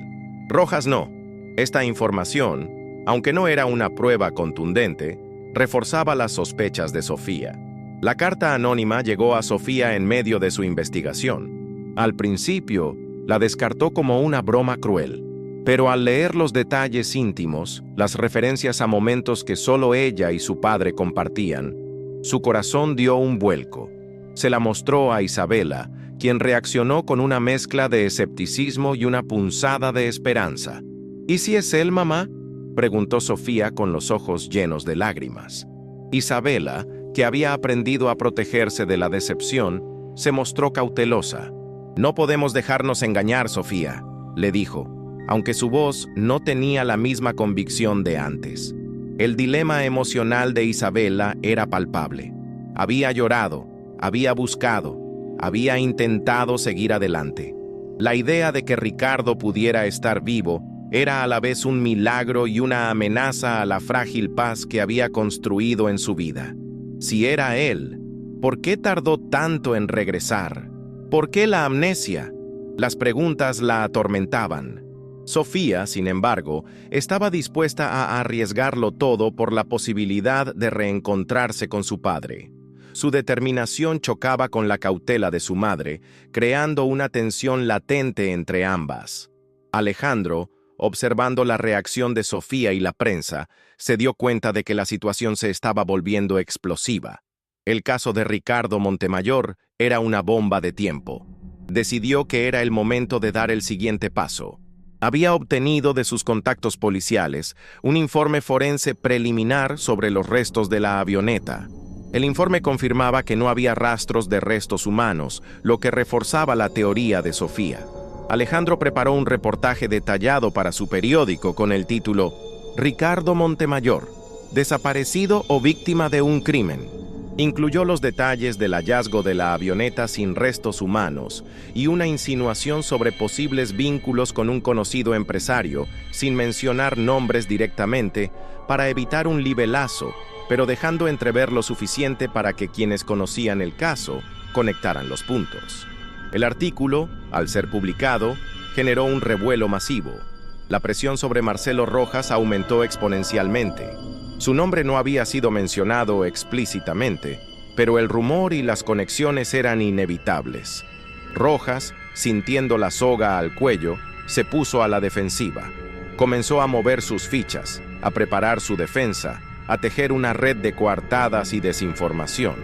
Rojas no. Esta información, aunque no era una prueba contundente, reforzaba las sospechas de Sofía. La carta anónima llegó a Sofía en medio de su investigación. Al principio, la descartó como una broma cruel, pero al leer los detalles íntimos, las referencias a momentos que solo ella y su padre compartían, su corazón dio un vuelco. Se la mostró a Isabela, quien reaccionó con una mezcla de escepticismo y una punzada de esperanza. «¿Y si es él, mamá?», preguntó Sofía con los ojos llenos de lágrimas. Isabela, que había aprendido a protegerse de la decepción, se mostró cautelosa. «No podemos dejarnos engañar, Sofía», le dijo, aunque su voz no tenía la misma convicción de antes. El dilema emocional de Isabela era palpable. Había llorado, había buscado, había intentado seguir adelante. La idea de que Ricardo pudiera estar vivo era a la vez un milagro y una amenaza a la frágil paz que había construido en su vida. Si era él, ¿por qué tardó tanto en regresar? ¿Por qué la amnesia? Las preguntas la atormentaban. Sofía, sin embargo, estaba dispuesta a arriesgarlo todo por la posibilidad de reencontrarse con su padre. Su determinación chocaba con la cautela de su madre, creando una tensión latente entre ambas. Alejandro, observando la reacción de Sofía y la prensa, se dio cuenta de que la situación se estaba volviendo explosiva. El caso de Ricardo Montemayor era una bomba de tiempo. Decidió que era el momento de dar el siguiente paso. Había obtenido de sus contactos policiales un informe forense preliminar sobre los restos de la avioneta. El informe confirmaba que no había rastros de restos humanos, lo que reforzaba la teoría de Sofía. Alejandro preparó un reportaje detallado para su periódico con el título «Ricardo Montemayor, desaparecido o víctima de un crimen». Incluyó los detalles del hallazgo de la avioneta sin restos humanos y una insinuación sobre posibles vínculos con un conocido empresario, sin mencionar nombres directamente, para evitar un libelazo, pero dejando entrever lo suficiente para que quienes conocían el caso conectaran los puntos. El artículo, al ser publicado, generó un revuelo masivo. La presión sobre Marcelo Rojas aumentó exponencialmente. Su nombre no había sido mencionado explícitamente, pero el rumor y las conexiones eran inevitables. Rojas, sintiendo la soga al cuello, se puso a la defensiva. Comenzó a mover sus fichas, a preparar su defensa, a tejer una red de coartadas y desinformación.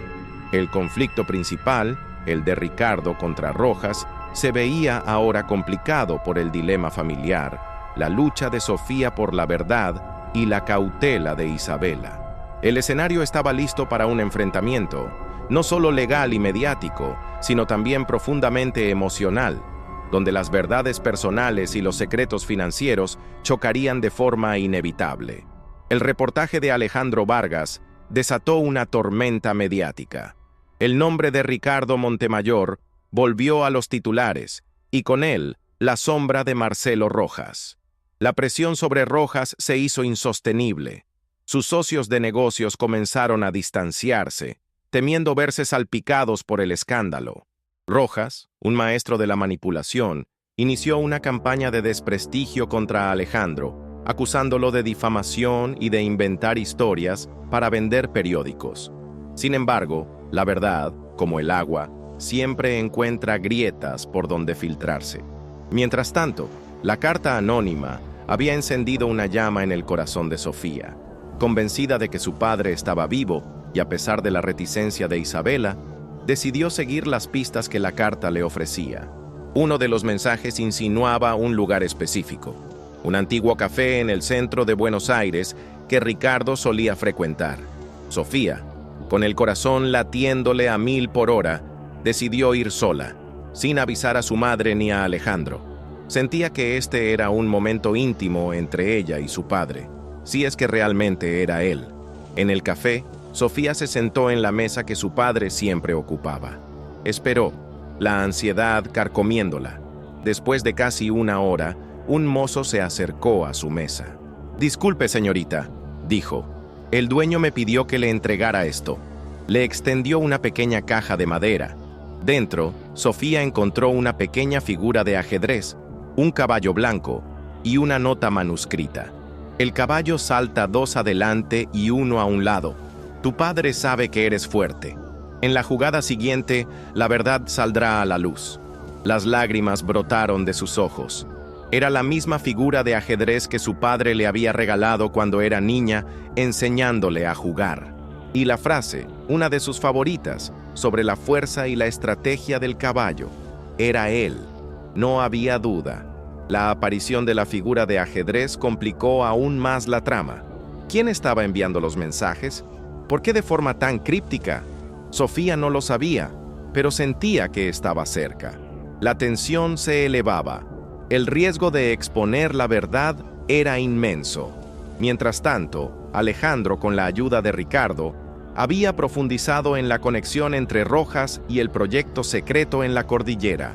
El conflicto principal, el de Ricardo contra Rojas, se veía ahora complicado por el dilema familiar, la lucha de Sofía por la verdad y la cautela de Isabela. El escenario estaba listo para un enfrentamiento, no solo legal y mediático, sino también profundamente emocional, donde las verdades personales y los secretos financieros chocarían de forma inevitable. El reportaje de Alejandro Vargas desató una tormenta mediática. El nombre de Ricardo Montemayor volvió a los titulares, y con él la sombra de Marcelo Rojas. La presión sobre Rojas se hizo insostenible. Sus socios de negocios comenzaron a distanciarse, temiendo verse salpicados por el escándalo. Rojas, un maestro de la manipulación, inició una campaña de desprestigio contra Alejandro, acusándolo de difamación y de inventar historias para vender periódicos. Sin embargo, la verdad, como el agua, siempre encuentra grietas por donde filtrarse. Mientras tanto, la carta anónima había encendido una llama en el corazón de Sofía. Convencida de que su padre estaba vivo, y a pesar de la reticencia de Isabela, decidió seguir las pistas que la carta le ofrecía. Uno de los mensajes insinuaba un lugar específico, un antiguo café en el centro de Buenos Aires que Ricardo solía frecuentar. Sofía, con el corazón latiéndole a 1000 por hora, decidió ir sola, sin avisar a su madre ni a Alejandro. Sentía que este era un momento íntimo entre ella y su padre, si es que realmente era él. En el café, Sofía se sentó en la mesa que su padre siempre ocupaba. Esperó, la ansiedad carcomiéndola. Después de casi una hora, un mozo se acercó a su mesa. «Disculpe, señorita», dijo. «El dueño me pidió que le entregara esto». Le extendió una pequeña caja de madera. Dentro, Sofía encontró una pequeña figura de ajedrez, un caballo blanco y una nota manuscrita. El caballo salta 2 adelante y 1 a un lado. Tu padre sabe que eres fuerte. En la jugada siguiente, la verdad saldrá a la luz. Las lágrimas brotaron de sus ojos. Era la misma figura de ajedrez que su padre le había regalado cuando era niña, enseñándole a jugar. Y la frase, una de sus favoritas, sobre la fuerza y la estrategia del caballo. Era él. No había duda. La aparición de la figura de ajedrez complicó aún más la trama. ¿Quién estaba enviando los mensajes? ¿Por qué de forma tan críptica? Sofía no lo sabía, pero sentía que estaba cerca. La tensión se elevaba. El riesgo de exponer la verdad era inmenso. Mientras tanto, Alejandro, con la ayuda de Ricardo, había profundizado en la conexión entre Rojas y el proyecto secreto en la cordillera.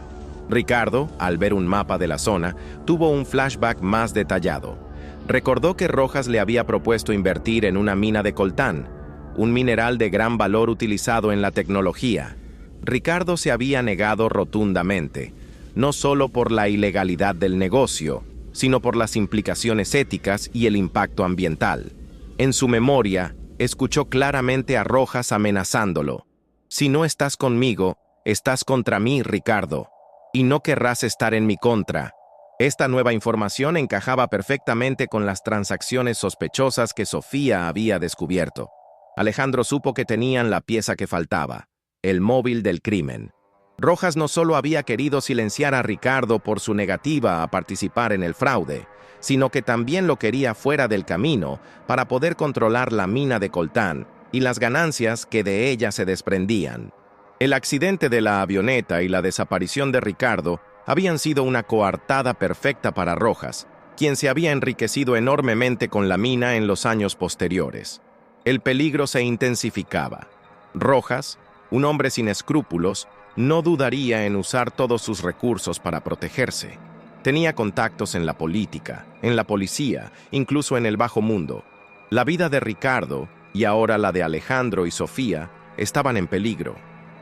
Ricardo, al ver un mapa de la zona, tuvo un flashback más detallado. Recordó que Rojas le había propuesto invertir en una mina de coltán, un mineral de gran valor utilizado en la tecnología. Ricardo se había negado rotundamente, no solo por la ilegalidad del negocio, sino por las implicaciones éticas y el impacto ambiental. En su memoria, escuchó claramente a Rojas amenazándolo. «Si no estás conmigo, estás contra mí, Ricardo, y no querrás estar en mi contra». Esta nueva información encajaba perfectamente con las transacciones sospechosas que Sofía había descubierto. Alejandro supo que tenían la pieza que faltaba, el móvil del crimen. Rojas no solo había querido silenciar a Ricardo por su negativa a participar en el fraude, sino que también lo quería fuera del camino para poder controlar la mina de coltán y las ganancias que de ella se desprendían. El accidente de la avioneta y la desaparición de Ricardo habían sido una coartada perfecta para Rojas, quien se había enriquecido enormemente con la mina en los años posteriores. El peligro se intensificaba. Rojas, un hombre sin escrúpulos, no dudaría en usar todos sus recursos para protegerse. Tenía contactos en la política, en la policía, incluso en el bajo mundo. La vida de Ricardo, y ahora la de Alejandro y Sofía, estaban en peligro.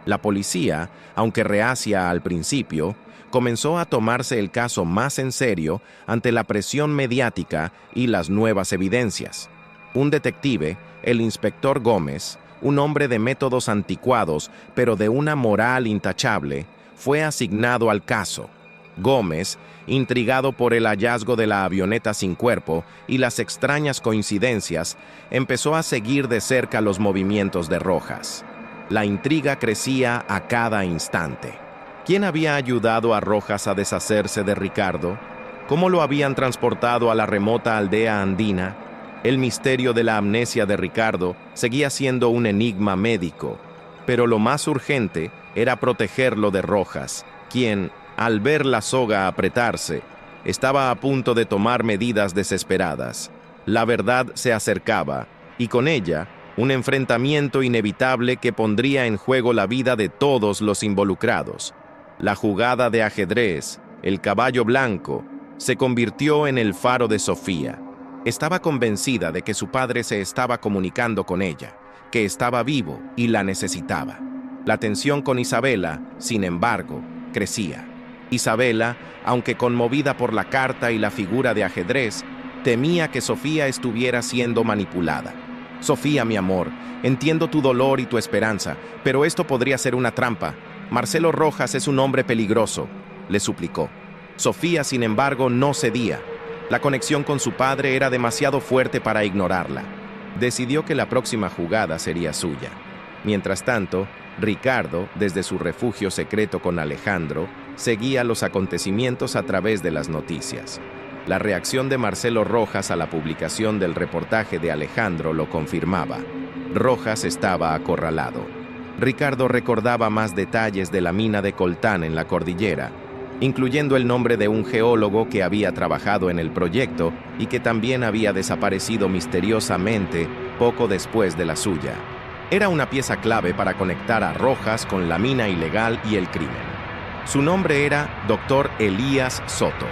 La policía, aunque reacia al principio, comenzó a tomarse el caso más en serio ante la presión mediática y las nuevas evidencias. Un detective, el inspector Gómez, un hombre de métodos anticuados, pero de una moral intachable, fue asignado al caso. Gómez, intrigado por el hallazgo de la avioneta sin cuerpo y las extrañas coincidencias, empezó a seguir de cerca los movimientos de Rojas. La intriga crecía a cada instante. ¿Quién había ayudado a Rojas a deshacerse de Ricardo? ¿Cómo lo habían transportado a la remota aldea andina? El misterio de la amnesia de Ricardo seguía siendo un enigma médico, pero lo más urgente era protegerlo de Rojas, quien, al ver la soga apretarse, estaba a punto de tomar medidas desesperadas. La verdad se acercaba, y con ella, un enfrentamiento inevitable que pondría en juego la vida de todos los involucrados. La jugada de ajedrez, el caballo blanco, se convirtió en el faro de Sofía. Estaba convencida de que su padre se estaba comunicando con ella, que estaba vivo y la necesitaba. La tensión con Isabela, sin embargo, crecía. Isabela, aunque conmovida por la carta y la figura de ajedrez, temía que Sofía estuviera siendo manipulada. Sofía, mi amor, entiendo tu dolor y tu esperanza, pero esto podría ser una trampa. Marcelo Rojas es un hombre peligroso, le suplicó. Sofía, sin embargo, no cedía. La conexión con su padre era demasiado fuerte para ignorarla. Decidió que la próxima jugada sería suya. Mientras tanto, Ricardo, desde su refugio secreto con Alejandro, seguía los acontecimientos a través de las noticias. La reacción de Marcelo Rojas a la publicación del reportaje de Alejandro lo confirmaba. Rojas estaba acorralado. Ricardo recordaba más detalles de la mina de coltán en la cordillera, incluyendo el nombre de un geólogo que había trabajado en el proyecto y que también había desaparecido misteriosamente poco después de la suya. Era una pieza clave para conectar a Rojas con la mina ilegal y el crimen. Su nombre era Dr. Elías Soto.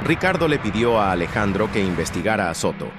Ricardo le pidió a Alejandro que investigara a Soto.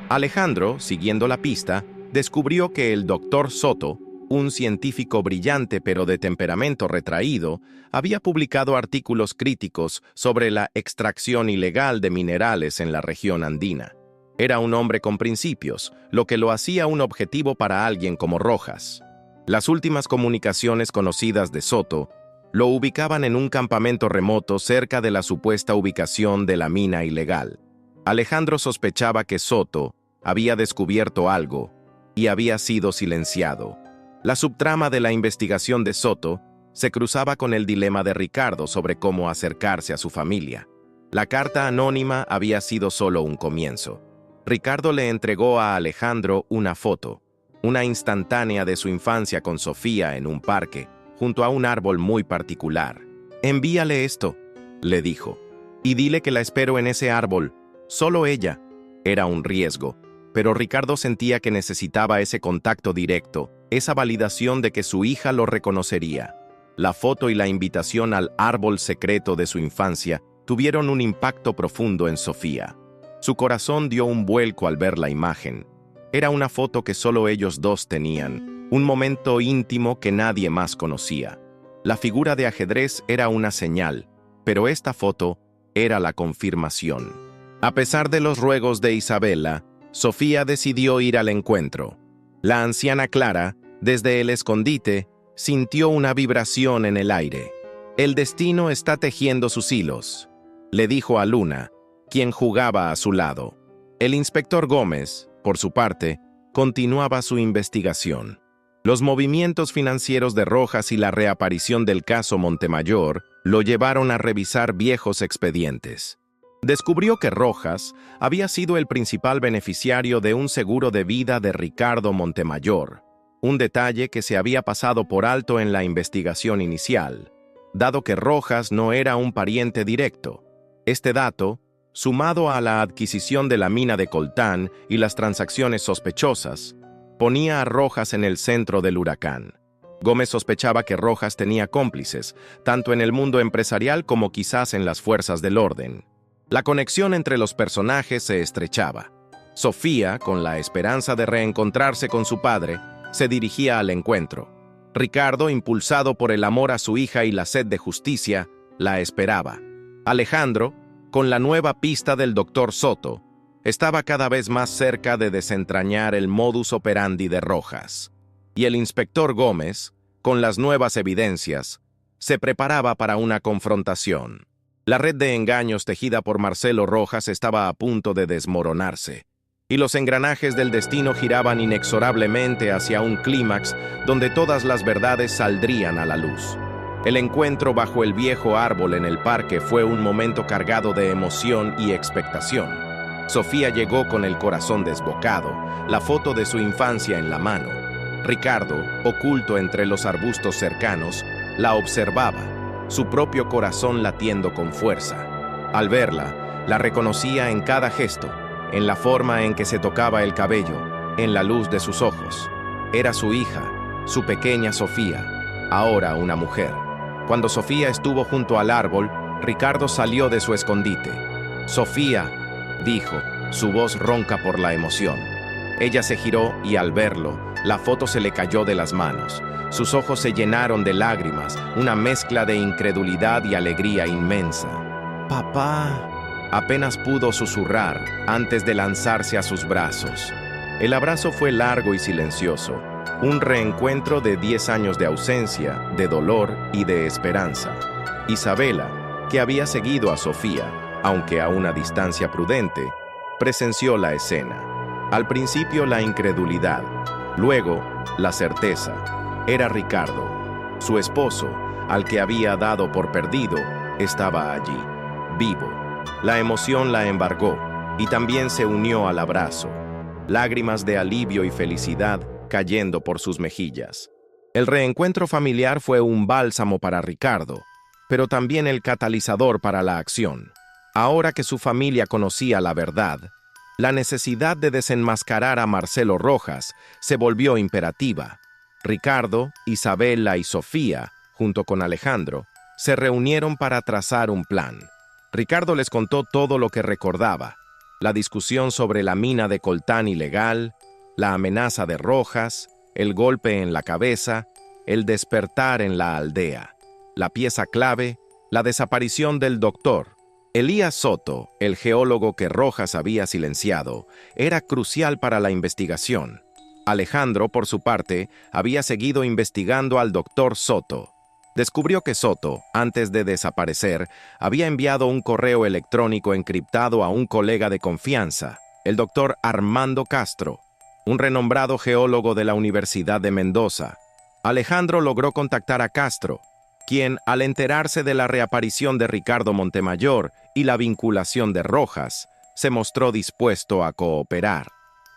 Alejandro, siguiendo la pista, descubrió que el Dr. Soto, un científico brillante pero de temperamento retraído, había publicado artículos críticos sobre la extracción ilegal de minerales en la región andina. Era un hombre con principios, lo que lo hacía un objetivo para alguien como Rojas. Las últimas comunicaciones conocidas de Soto lo ubicaban en un campamento remoto cerca de la supuesta ubicación de la mina ilegal. Alejandro sospechaba que Soto había descubierto algo y había sido silenciado. La subtrama de la investigación de Soto se cruzaba con el dilema de Ricardo sobre cómo acercarse a su familia. La carta anónima había sido solo un comienzo. Ricardo le entregó a Alejandro una foto, una instantánea de su infancia con Sofía en un parque, junto a un árbol muy particular. «Envíale esto», le dijo, «y dile que la espero en ese árbol, solo ella». Era un riesgo, pero Ricardo sentía que necesitaba ese contacto directo, esa validación de que su hija lo reconocería. La foto y la invitación al árbol secreto de su infancia tuvieron un impacto profundo en Sofía. Su corazón dio un vuelco al ver la imagen. Era una foto que solo ellos dos tenían, un momento íntimo que nadie más conocía. La figura de ajedrez era una señal, pero esta foto era la confirmación. A pesar de los ruegos de Isabela, Sofía decidió ir al encuentro. La anciana Clara, desde el escondite, sintió una vibración en el aire. «El destino está tejiendo sus hilos», le dijo a Luna, quien jugaba a su lado. El inspector Gómez, por su parte, continuaba su investigación. Los movimientos financieros de Rojas y la reaparición del caso Montemayor lo llevaron a revisar viejos expedientes. Descubrió que Rojas había sido el principal beneficiario de un seguro de vida de Ricardo Montemayor, un detalle que se había pasado por alto en la investigación inicial, dado que Rojas no era un pariente directo. Este dato, sumado a la adquisición de la mina de coltán y las transacciones sospechosas, ponía a Rojas en el centro del huracán. Gómez sospechaba que Rojas tenía cómplices, tanto en el mundo empresarial como quizás en las fuerzas del orden. La conexión entre los personajes se estrechaba. Sofía, con la esperanza de reencontrarse con su padre, se dirigía al encuentro. Ricardo, impulsado por el amor a su hija y la sed de justicia, la esperaba. Alejandro, con la nueva pista del Dr. Soto, estaba cada vez más cerca de desentrañar el modus operandi de Rojas. Y el inspector Gómez, con las nuevas evidencias, se preparaba para una confrontación. La red de engaños tejida por Marcelo Rojas estaba a punto de desmoronarse, y los engranajes del destino giraban inexorablemente hacia un clímax donde todas las verdades saldrían a la luz. El encuentro bajo el viejo árbol en el parque fue un momento cargado de emoción y expectación. Sofía llegó con el corazón desbocado, la foto de su infancia en la mano. Ricardo, oculto entre los arbustos cercanos, la observaba, su propio corazón latiendo con fuerza. Al verla, la reconocía en cada gesto, en la forma en que se tocaba el cabello, en la luz de sus ojos. Era su hija, su pequeña Sofía, ahora una mujer. Cuando Sofía estuvo junto al árbol, Ricardo salió de su escondite. «Sofía», dijo, su voz ronca por la emoción. Ella se giró y al verlo, la foto se le cayó de las manos. Sus ojos se llenaron de lágrimas, una mezcla de incredulidad y alegría inmensa. «Papá», apenas pudo susurrar antes de lanzarse a sus brazos. El abrazo fue largo y silencioso, un reencuentro de 10 años de ausencia, de dolor y de esperanza. Isabela, que había seguido a Sofía, aunque a una distancia prudente, presenció la escena. Al principio la incredulidad, luego la certeza. Era Ricardo. Su esposo, al que había dado por perdido, estaba allí, vivo. La emoción la embargó y también se unió al abrazo. Lágrimas de alivio y felicidad cayendo por sus mejillas. El reencuentro familiar fue un bálsamo para Ricardo, pero también el catalizador para la acción. Ahora que su familia conocía la verdad, la necesidad de desenmascarar a Marcelo Rojas se volvió imperativa. Ricardo, Isabela y Sofía, junto con Alejandro, se reunieron para trazar un plan. Ricardo les contó todo lo que recordaba: la discusión sobre la mina de coltán ilegal, la amenaza de Rojas, el golpe en la cabeza, el despertar en la aldea, la pieza clave, la desaparición del doctor. Elías Soto, el geólogo que Rojas había silenciado, era crucial para la investigación. Alejandro, por su parte, había seguido investigando al doctor Soto. Descubrió que Soto, antes de desaparecer, había enviado un correo electrónico encriptado a un colega de confianza, el doctor Armando Castro, un renombrado geólogo de la Universidad de Mendoza. Alejandro logró contactar a Castro, quien, al enterarse de la reaparición de Ricardo Montemayor y la vinculación de Rojas, se mostró dispuesto a cooperar.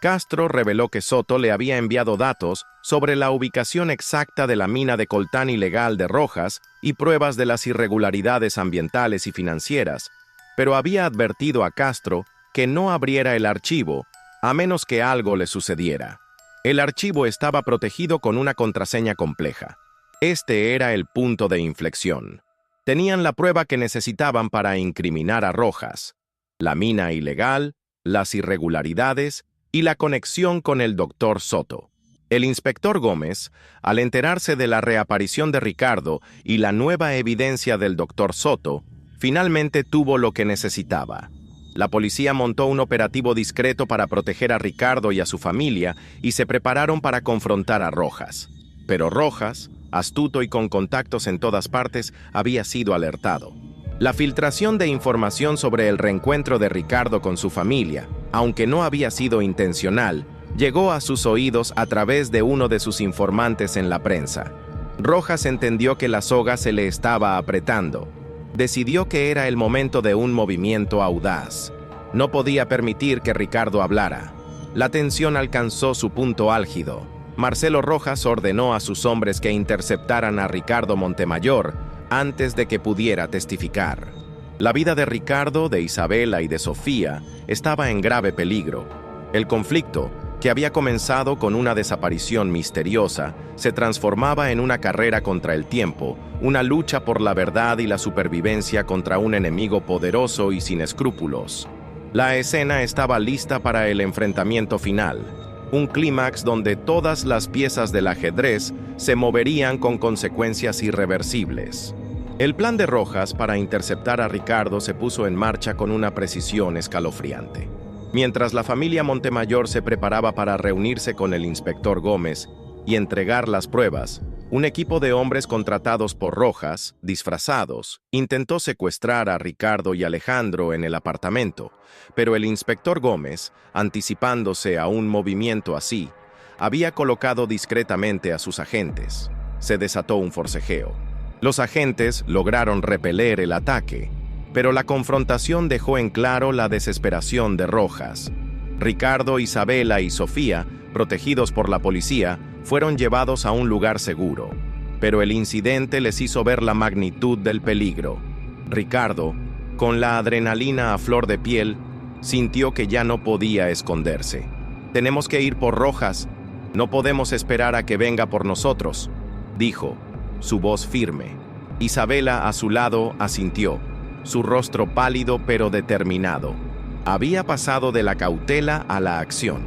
Castro reveló que Soto le había enviado datos sobre la ubicación exacta de la mina de coltán ilegal de Rojas y pruebas de las irregularidades ambientales y financieras, pero había advertido a Castro que no abriera el archivo a menos que algo le sucediera. El archivo estaba protegido con una contraseña compleja. Este era el punto de inflexión. Tenían la prueba que necesitaban para incriminar a Rojas: la mina ilegal, las irregularidades y la conexión con el doctor Soto. El inspector Gómez, al enterarse de la reaparición de Ricardo y la nueva evidencia del doctor Soto, finalmente tuvo lo que necesitaba. La policía montó un operativo discreto para proteger a Ricardo y a su familia y se prepararon para confrontar a Rojas. Pero Rojas, astuto y con contactos en todas partes, había sido alertado. La filtración de información sobre el reencuentro de Ricardo con su familia, aunque no había sido intencional, llegó a sus oídos a través de uno de sus informantes en la prensa. Rojas entendió que la soga se le estaba apretando. Decidió que era el momento de un movimiento audaz. No podía permitir que Ricardo hablara. La tensión alcanzó su punto álgido. Marcelo Rojas ordenó a sus hombres que interceptaran a Ricardo Montemayor antes de que pudiera testificar. La vida de Ricardo, de Isabela y de Sofía estaba en grave peligro. El conflicto, que había comenzado con una desaparición misteriosa, se transformaba en una carrera contra el tiempo, una lucha por la verdad y la supervivencia contra un enemigo poderoso y sin escrúpulos. La escena estaba lista para el enfrentamiento final, un clímax donde todas las piezas del ajedrez se moverían con consecuencias irreversibles. El plan de Rojas para interceptar a Ricardo se puso en marcha con una precisión escalofriante. Mientras la familia Montemayor se preparaba para reunirse con el inspector Gómez y entregar las pruebas, un equipo de hombres contratados por Rojas, disfrazados, intentó secuestrar a Ricardo y Alejandro en el apartamento, pero el inspector Gómez, anticipándose a un movimiento así, había colocado discretamente a sus agentes. Se desató un forcejeo. Los agentes lograron repeler el ataque, pero la confrontación dejó en claro la desesperación de Rojas. Ricardo, Isabela y Sofía, protegidos por la policía, fueron llevados a un lugar seguro, pero el incidente les hizo ver la magnitud del peligro. Ricardo, con la adrenalina a flor de piel, sintió que ya no podía esconderse. «Tenemos que ir por Rojas, no podemos esperar a que venga por nosotros», dijo, su voz firme. Isabela, a su lado, asintió. su rostro pálido pero determinado. Había pasado de la cautela a la acción.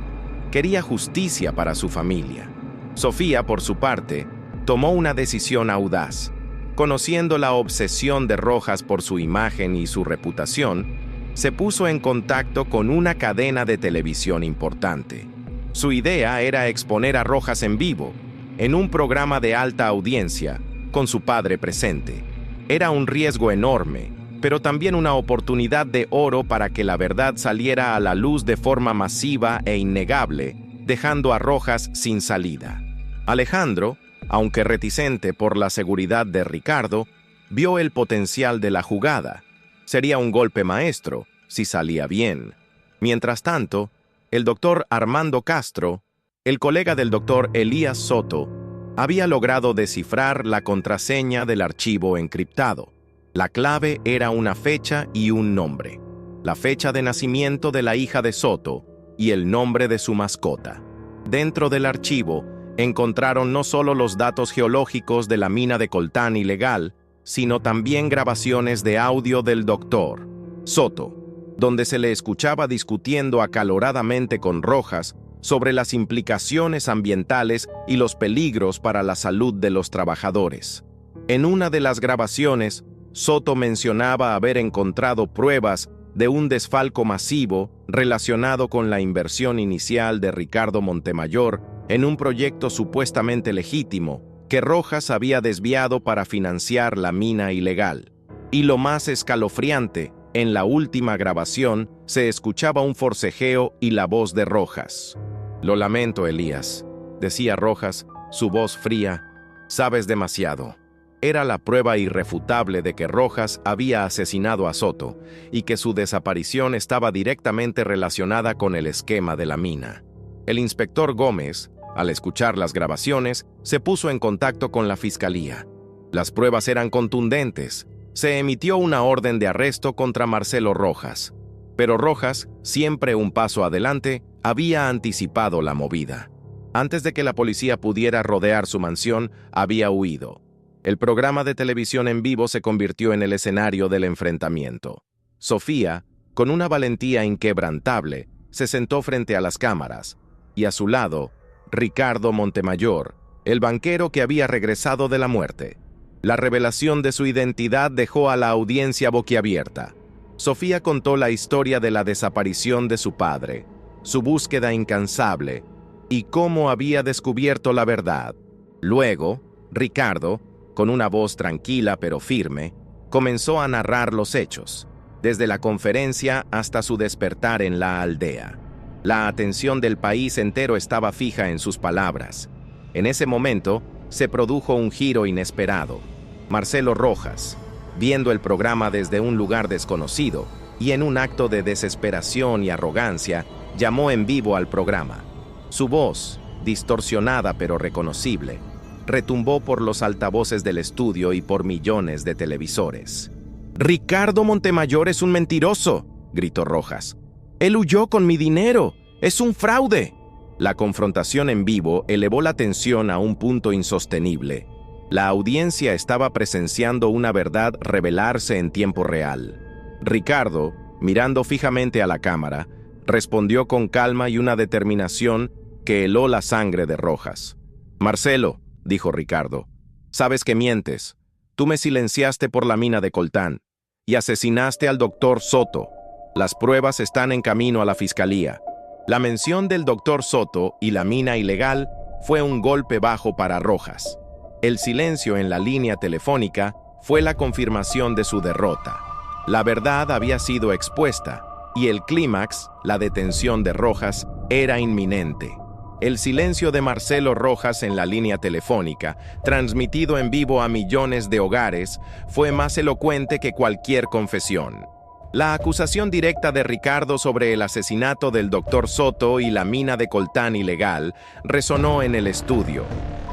Quería justicia para su familia. Sofía, por su parte, tomó una decisión audaz. Conociendo la obsesión de Rojas por su imagen y su reputación, se puso en contacto con una cadena de televisión importante. Su idea era exponer a Rojas en vivo, en un programa de alta audiencia, con su padre presente. Era un riesgo enorme, pero también una oportunidad de oro para que la verdad saliera a la luz de forma masiva e innegable, dejando a Rojas sin salida. Alejandro, aunque reticente por la seguridad de Ricardo, vio el potencial de la jugada. Sería un golpe maestro, si salía bien. Mientras tanto, el doctor Armando Castro, el colega del doctor Elías Soto, había logrado descifrar la contraseña del archivo encriptado. La clave era una fecha y un nombre. La fecha de nacimiento de la hija de Soto y el nombre de su mascota. Dentro del archivo, encontraron no solo los datos geológicos de la mina de coltán ilegal, sino también grabaciones de audio del doctor Soto, donde se le escuchaba discutiendo acaloradamente con Rojas sobre las implicaciones ambientales y los peligros para la salud de los trabajadores. En una de las grabaciones, Soto mencionaba haber encontrado pruebas de un desfalco masivo relacionado con la inversión inicial de Ricardo Montemayor en un proyecto supuestamente legítimo que Rojas había desviado para financiar la mina ilegal. Y lo más escalofriante, en la última grabación se escuchaba un forcejeo y la voz de Rojas. «Lo lamento, Elías», decía Rojas, su voz fría, «sabes demasiado». Era la prueba irrefutable de que Rojas había asesinado a Soto y que su desaparición estaba directamente relacionada con el esquema de la mina. El inspector Gómez, al escuchar las grabaciones, se puso en contacto con la fiscalía. Las pruebas eran contundentes. Se emitió una orden de arresto contra Marcelo Rojas. Pero Rojas, siempre un paso adelante, había anticipado la movida. Antes de que la policía pudiera rodear su mansión, había huido. El programa de televisión en vivo se convirtió en el escenario del enfrentamiento. Sofía, con una valentía inquebrantable, se sentó frente a las cámaras, y a su lado, Ricardo Montemayor, el banquero que había regresado de la muerte. La revelación de su identidad dejó a la audiencia boquiabierta. Sofía contó la historia de la desaparición de su padre, su búsqueda incansable, y cómo había descubierto la verdad. Luego, Ricardo, con una voz tranquila pero firme, comenzó a narrar los hechos, desde la conferencia hasta su despertar en la aldea. La atención del país entero estaba fija en sus palabras. En ese momento, se produjo un giro inesperado. Marcelo Rojas, viendo el programa desde un lugar desconocido y en un acto de desesperación y arrogancia, llamó en vivo al programa. Su voz, distorsionada pero reconocible, retumbó por los altavoces del estudio y por millones de televisores. «Ricardo Montemayor es un mentiroso», gritó Rojas. «Él huyó con mi dinero. ¡Es un fraude!». La confrontación en vivo elevó la tensión a un punto insostenible. La audiencia estaba presenciando una verdad revelarse en tiempo real. Ricardo, mirando fijamente a la cámara, respondió con calma y una determinación que heló la sangre de Rojas. «Marcelo», dijo Ricardo, «sabes que mientes. Tú me silenciaste por la mina de coltán y asesinaste al doctor Soto. Las pruebas están en camino a la fiscalía». La mención del doctor Soto y la mina ilegal fue un golpe bajo para Rojas. El silencio en la línea telefónica fue la confirmación de su derrota. La verdad había sido expuesta y el clímax, la detención de Rojas, era inminente. El silencio de Marcelo Rojas en la línea telefónica, transmitido en vivo a millones de hogares, fue más elocuente que cualquier confesión. La acusación directa de Ricardo sobre el asesinato del doctor Soto y la mina de coltán ilegal resonó en el estudio.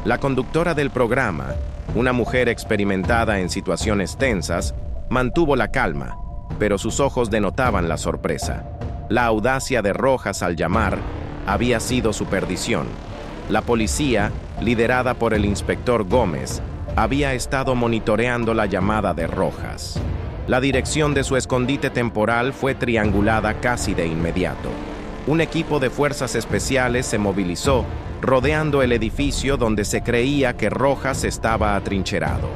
La conductora del programa, una mujer experimentada en situaciones tensas, mantuvo la calma, pero sus ojos denotaban la sorpresa. La audacia de Rojas al llamar había sido su perdición. La policía, liderada por el inspector Gómez, había estado monitoreando la llamada de Rojas. La dirección de su escondite temporal fue triangulada casi de inmediato. Un equipo de fuerzas especiales se movilizó, rodeando el edificio donde se creía que Rojas estaba atrincherado.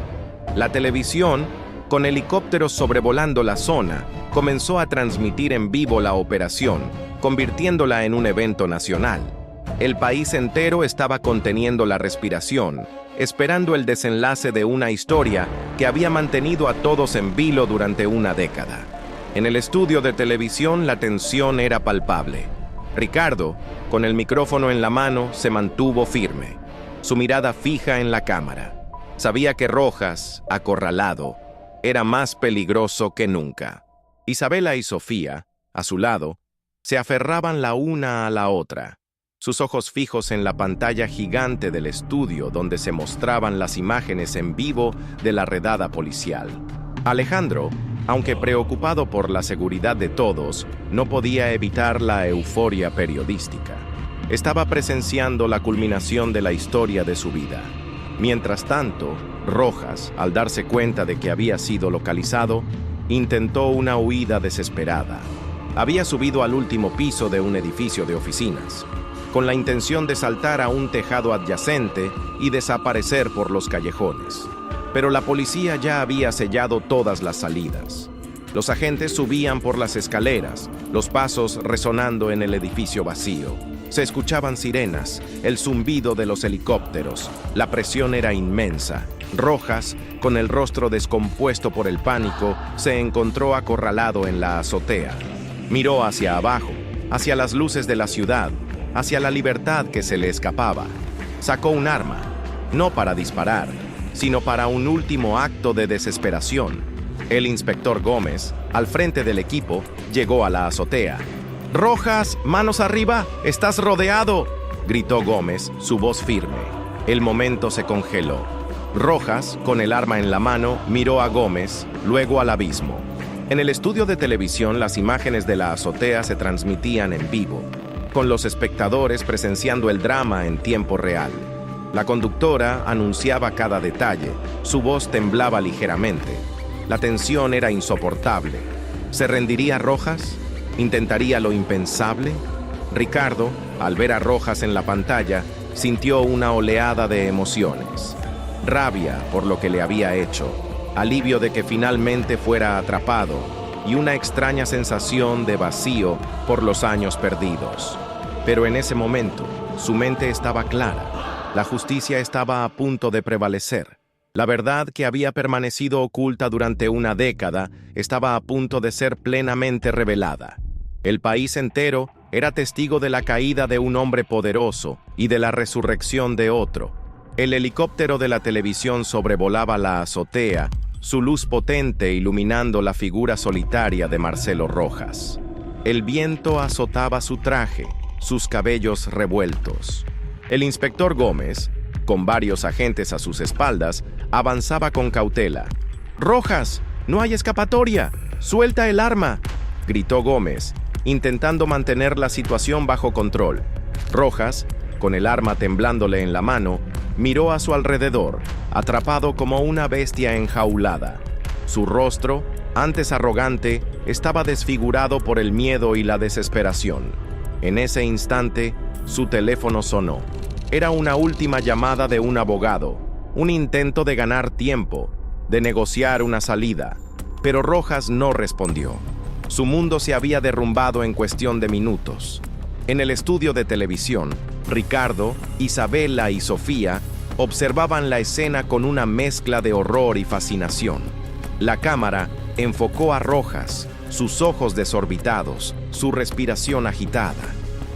La televisión, con helicópteros sobrevolando la zona, comenzó a transmitir en vivo la operación, convirtiéndola en un evento nacional. El país entero estaba conteniendo la respiración, esperando el desenlace de una historia que había mantenido a todos en vilo durante una década. En el estudio de televisión la tensión era palpable. Ricardo, con el micrófono en la mano, se mantuvo firme, su mirada fija en la cámara. Sabía que Rojas, acorralado, era más peligroso que nunca. Isabela y Sofía, a su lado, se aferraban la una a la otra, sus ojos fijos en la pantalla gigante del estudio donde se mostraban las imágenes en vivo de la redada policial. Alejandro, aunque preocupado por la seguridad de todos, no podía evitar la euforia periodística. Estaba presenciando la culminación de la historia de su vida. Mientras tanto, Rojas, al darse cuenta de que había sido localizado, intentó una huida desesperada. Había subido al último piso de un edificio de oficinas, con la intención de saltar a un tejado adyacente y desaparecer por los callejones. Pero la policía ya había sellado todas las salidas. Los agentes subían por las escaleras, los pasos resonando en el edificio vacío. Se escuchaban sirenas, el zumbido de los helicópteros. La presión era inmensa. Rojas, con el rostro descompuesto por el pánico, se encontró acorralado en la azotea. Miró hacia abajo, hacia las luces de la ciudad, hacia la libertad que se le escapaba. Sacó un arma, no para disparar, sino para un último acto de desesperación. El inspector Gómez, al frente del equipo, llegó a la azotea. «Rojas, manos arriba, estás rodeado», gritó Gómez, su voz firme. El momento se congeló. Rojas, con el arma en la mano, miró a Gómez, luego al abismo. En el estudio de televisión, las imágenes de la azotea se transmitían en vivo, con los espectadores presenciando el drama en tiempo real. La conductora anunciaba cada detalle, su voz temblaba ligeramente. La tensión era insoportable. ¿Se rendiría Rojas? ¿Intentaría lo impensable? Ricardo, al ver a Rojas en la pantalla, sintió una oleada de emociones. Rabia por lo que le había hecho, alivio de que finalmente fuera atrapado y una extraña sensación de vacío por los años perdidos. Pero en ese momento, su mente estaba clara. La justicia estaba a punto de prevalecer. La verdad que había permanecido oculta durante una década estaba a punto de ser plenamente revelada. El país entero era testigo de la caída de un hombre poderoso y de la resurrección de otro. El helicóptero de la televisión sobrevolaba la azotea, su luz potente iluminando la figura solitaria de Marcelo Rojas. El viento azotaba su traje, sus cabellos revueltos. El inspector Gómez, con varios agentes a sus espaldas, avanzaba con cautela. «Rojas, no hay escapatoria, suelta el arma», gritó Gómez, intentando mantener la situación bajo control. Rojas, con el arma temblándole en la mano, miró a su alrededor, atrapado como una bestia enjaulada. Su rostro, antes arrogante, estaba desfigurado por el miedo y la desesperación. En ese instante, su teléfono sonó. Era una última llamada de un abogado, un intento de ganar tiempo, de negociar una salida. Pero Rojas no respondió. Su mundo se había derrumbado en cuestión de minutos. En el estudio de televisión, Ricardo, Isabela y Sofía observaban la escena con una mezcla de horror y fascinación. La cámara enfocó a Rojas, sus ojos desorbitados, su respiración agitada.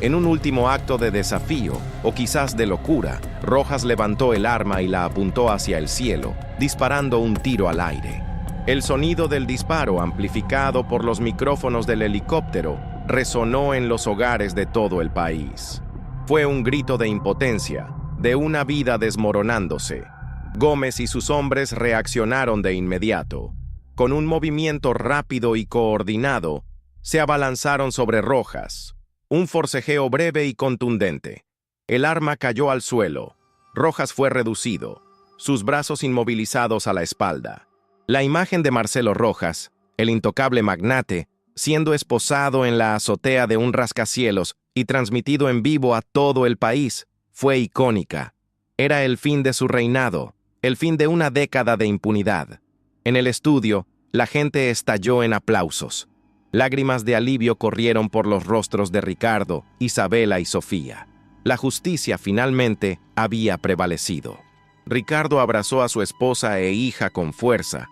En un último acto de desafío, o quizás de locura, Rojas levantó el arma y la apuntó hacia el cielo, disparando un tiro al aire. El sonido del disparo, amplificado por los micrófonos del helicóptero, resonó en los hogares de todo el país. Fue un grito de impotencia, de una vida desmoronándose. Gómez y sus hombres reaccionaron de inmediato. Con un movimiento rápido y coordinado, se abalanzaron sobre Rojas. Un forcejeo breve y contundente. El arma cayó al suelo. Rojas fue reducido, sus brazos inmovilizados a la espalda. La imagen de Marcelo Rojas, El intocable magnate, siendo esposado en la azotea de un rascacielos y transmitido en vivo a todo el país, fue icónica. Era el fin de su reinado, el fin de una década de impunidad. En el estudio, la gente estalló en aplausos. Lágrimas de alivio corrieron por los rostros de Ricardo, Isabela y Sofía. La justicia finalmente había prevalecido. Ricardo abrazó a su esposa e hija con fuerza,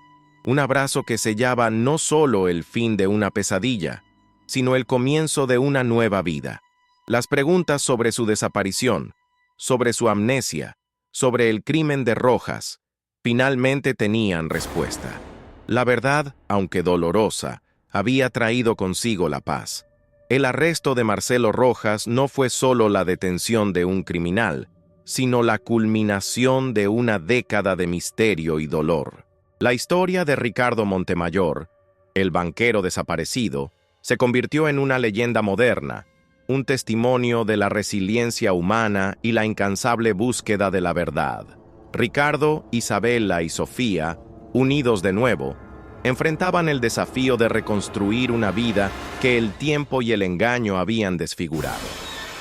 un abrazo que sellaba no solo el fin de una pesadilla, sino el comienzo de una nueva vida. Las preguntas sobre su desaparición, sobre su amnesia, sobre el crimen de Rojas, finalmente tenían respuesta. La verdad, aunque dolorosa, había traído consigo la paz. El arresto de Marcelo Rojas no fue solo la detención de un criminal, sino la culminación de una década de misterio y dolor. La historia de Ricardo Montemayor, el banquero desaparecido, se convirtió en una leyenda moderna, un testimonio de la resiliencia humana y la incansable búsqueda de la verdad. Ricardo, Isabela y Sofía, unidos de nuevo, enfrentaban el desafío de reconstruir una vida que el tiempo y el engaño habían desfigurado.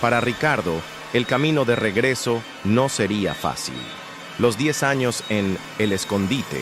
Para Ricardo, el camino de regreso no sería fácil. Los 10 años en El Escondite,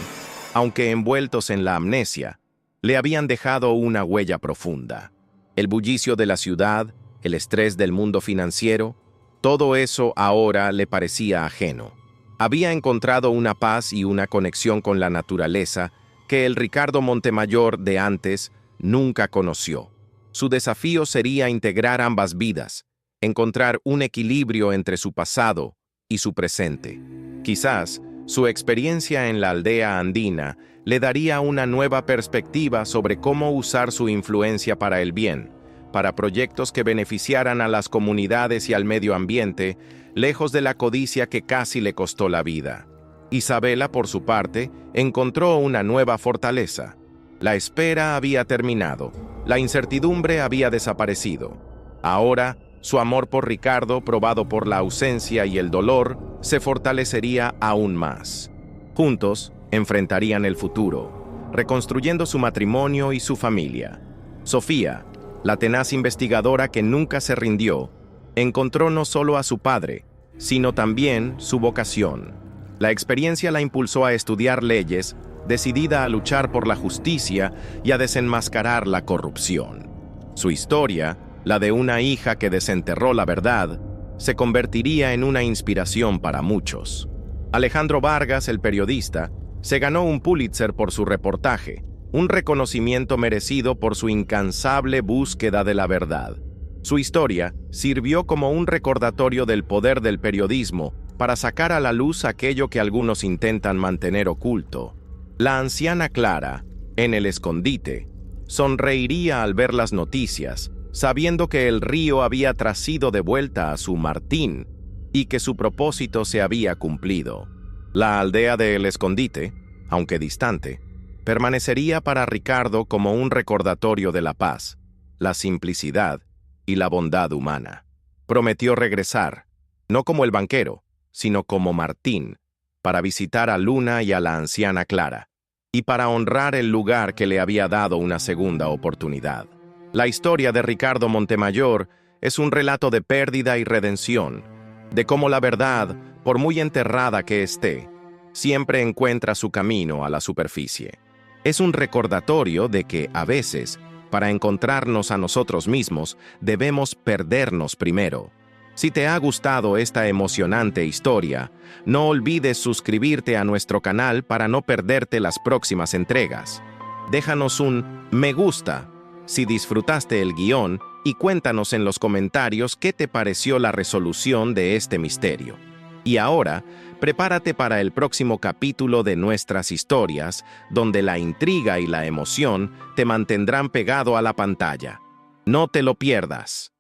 aunque envueltos en la amnesia, le habían dejado una huella profunda. El bullicio de la ciudad, el estrés del mundo financiero, todo eso ahora le parecía ajeno. Había encontrado una paz y una conexión con la naturaleza que el Ricardo Montemayor de antes nunca conoció. Su desafío sería integrar ambas vidas, encontrar un equilibrio entre su pasado y su presente. Quizás su experiencia en la aldea andina le daría una nueva perspectiva sobre cómo usar su influencia para el bien, para proyectos que beneficiaran a las comunidades y al medio ambiente, lejos de la codicia que casi le costó la vida. Isabela, por su parte, encontró una nueva fortaleza. La espera había terminado, la incertidumbre había desaparecido. Ahora, su amor por Ricardo, probado por la ausencia y el dolor, se fortalecería aún más. Juntos, enfrentarían el futuro, reconstruyendo su matrimonio y su familia. Sofía, la tenaz investigadora que nunca se rindió, encontró no solo a su padre, sino también su vocación. La experiencia la impulsó a estudiar leyes, decidida a luchar por la justicia y a desenmascarar la corrupción. Su historia, la de una hija que desenterró la verdad, se convertiría en una inspiración para muchos. Alejandro Vargas, el periodista, se ganó un Pulitzer por su reportaje, un reconocimiento merecido por su incansable búsqueda de la verdad. Su historia sirvió como un recordatorio del poder del periodismo para sacar a la luz aquello que algunos intentan mantener oculto. La anciana Clara, en El Escondite, sonreiría al ver las noticias, sabiendo que el río había traído de vuelta a su Martín y que su propósito se había cumplido. La aldea de El Escondite, aunque distante, permanecería para Ricardo como un recordatorio de la paz, la simplicidad y la bondad humana. Prometió regresar, no como el banquero, sino como Martín, para visitar a Luna y a la anciana Clara, y para honrar el lugar que le había dado una segunda oportunidad. La historia de Ricardo Montemayor es un relato de pérdida y redención, de cómo la verdad, por muy enterrada que esté, siempre encuentra su camino a la superficie. Es un recordatorio de que, a veces, para encontrarnos a nosotros mismos, debemos perdernos primero. Si te ha gustado esta emocionante historia, no olvides suscribirte a nuestro canal para no perderte las próximas entregas. Déjanos un me gusta si disfrutaste el guión y cuéntanos en los comentarios qué te pareció la resolución de este misterio. Y ahora, prepárate para el próximo capítulo de nuestras historias, donde la intriga y la emoción te mantendrán pegado a la pantalla. No te lo pierdas.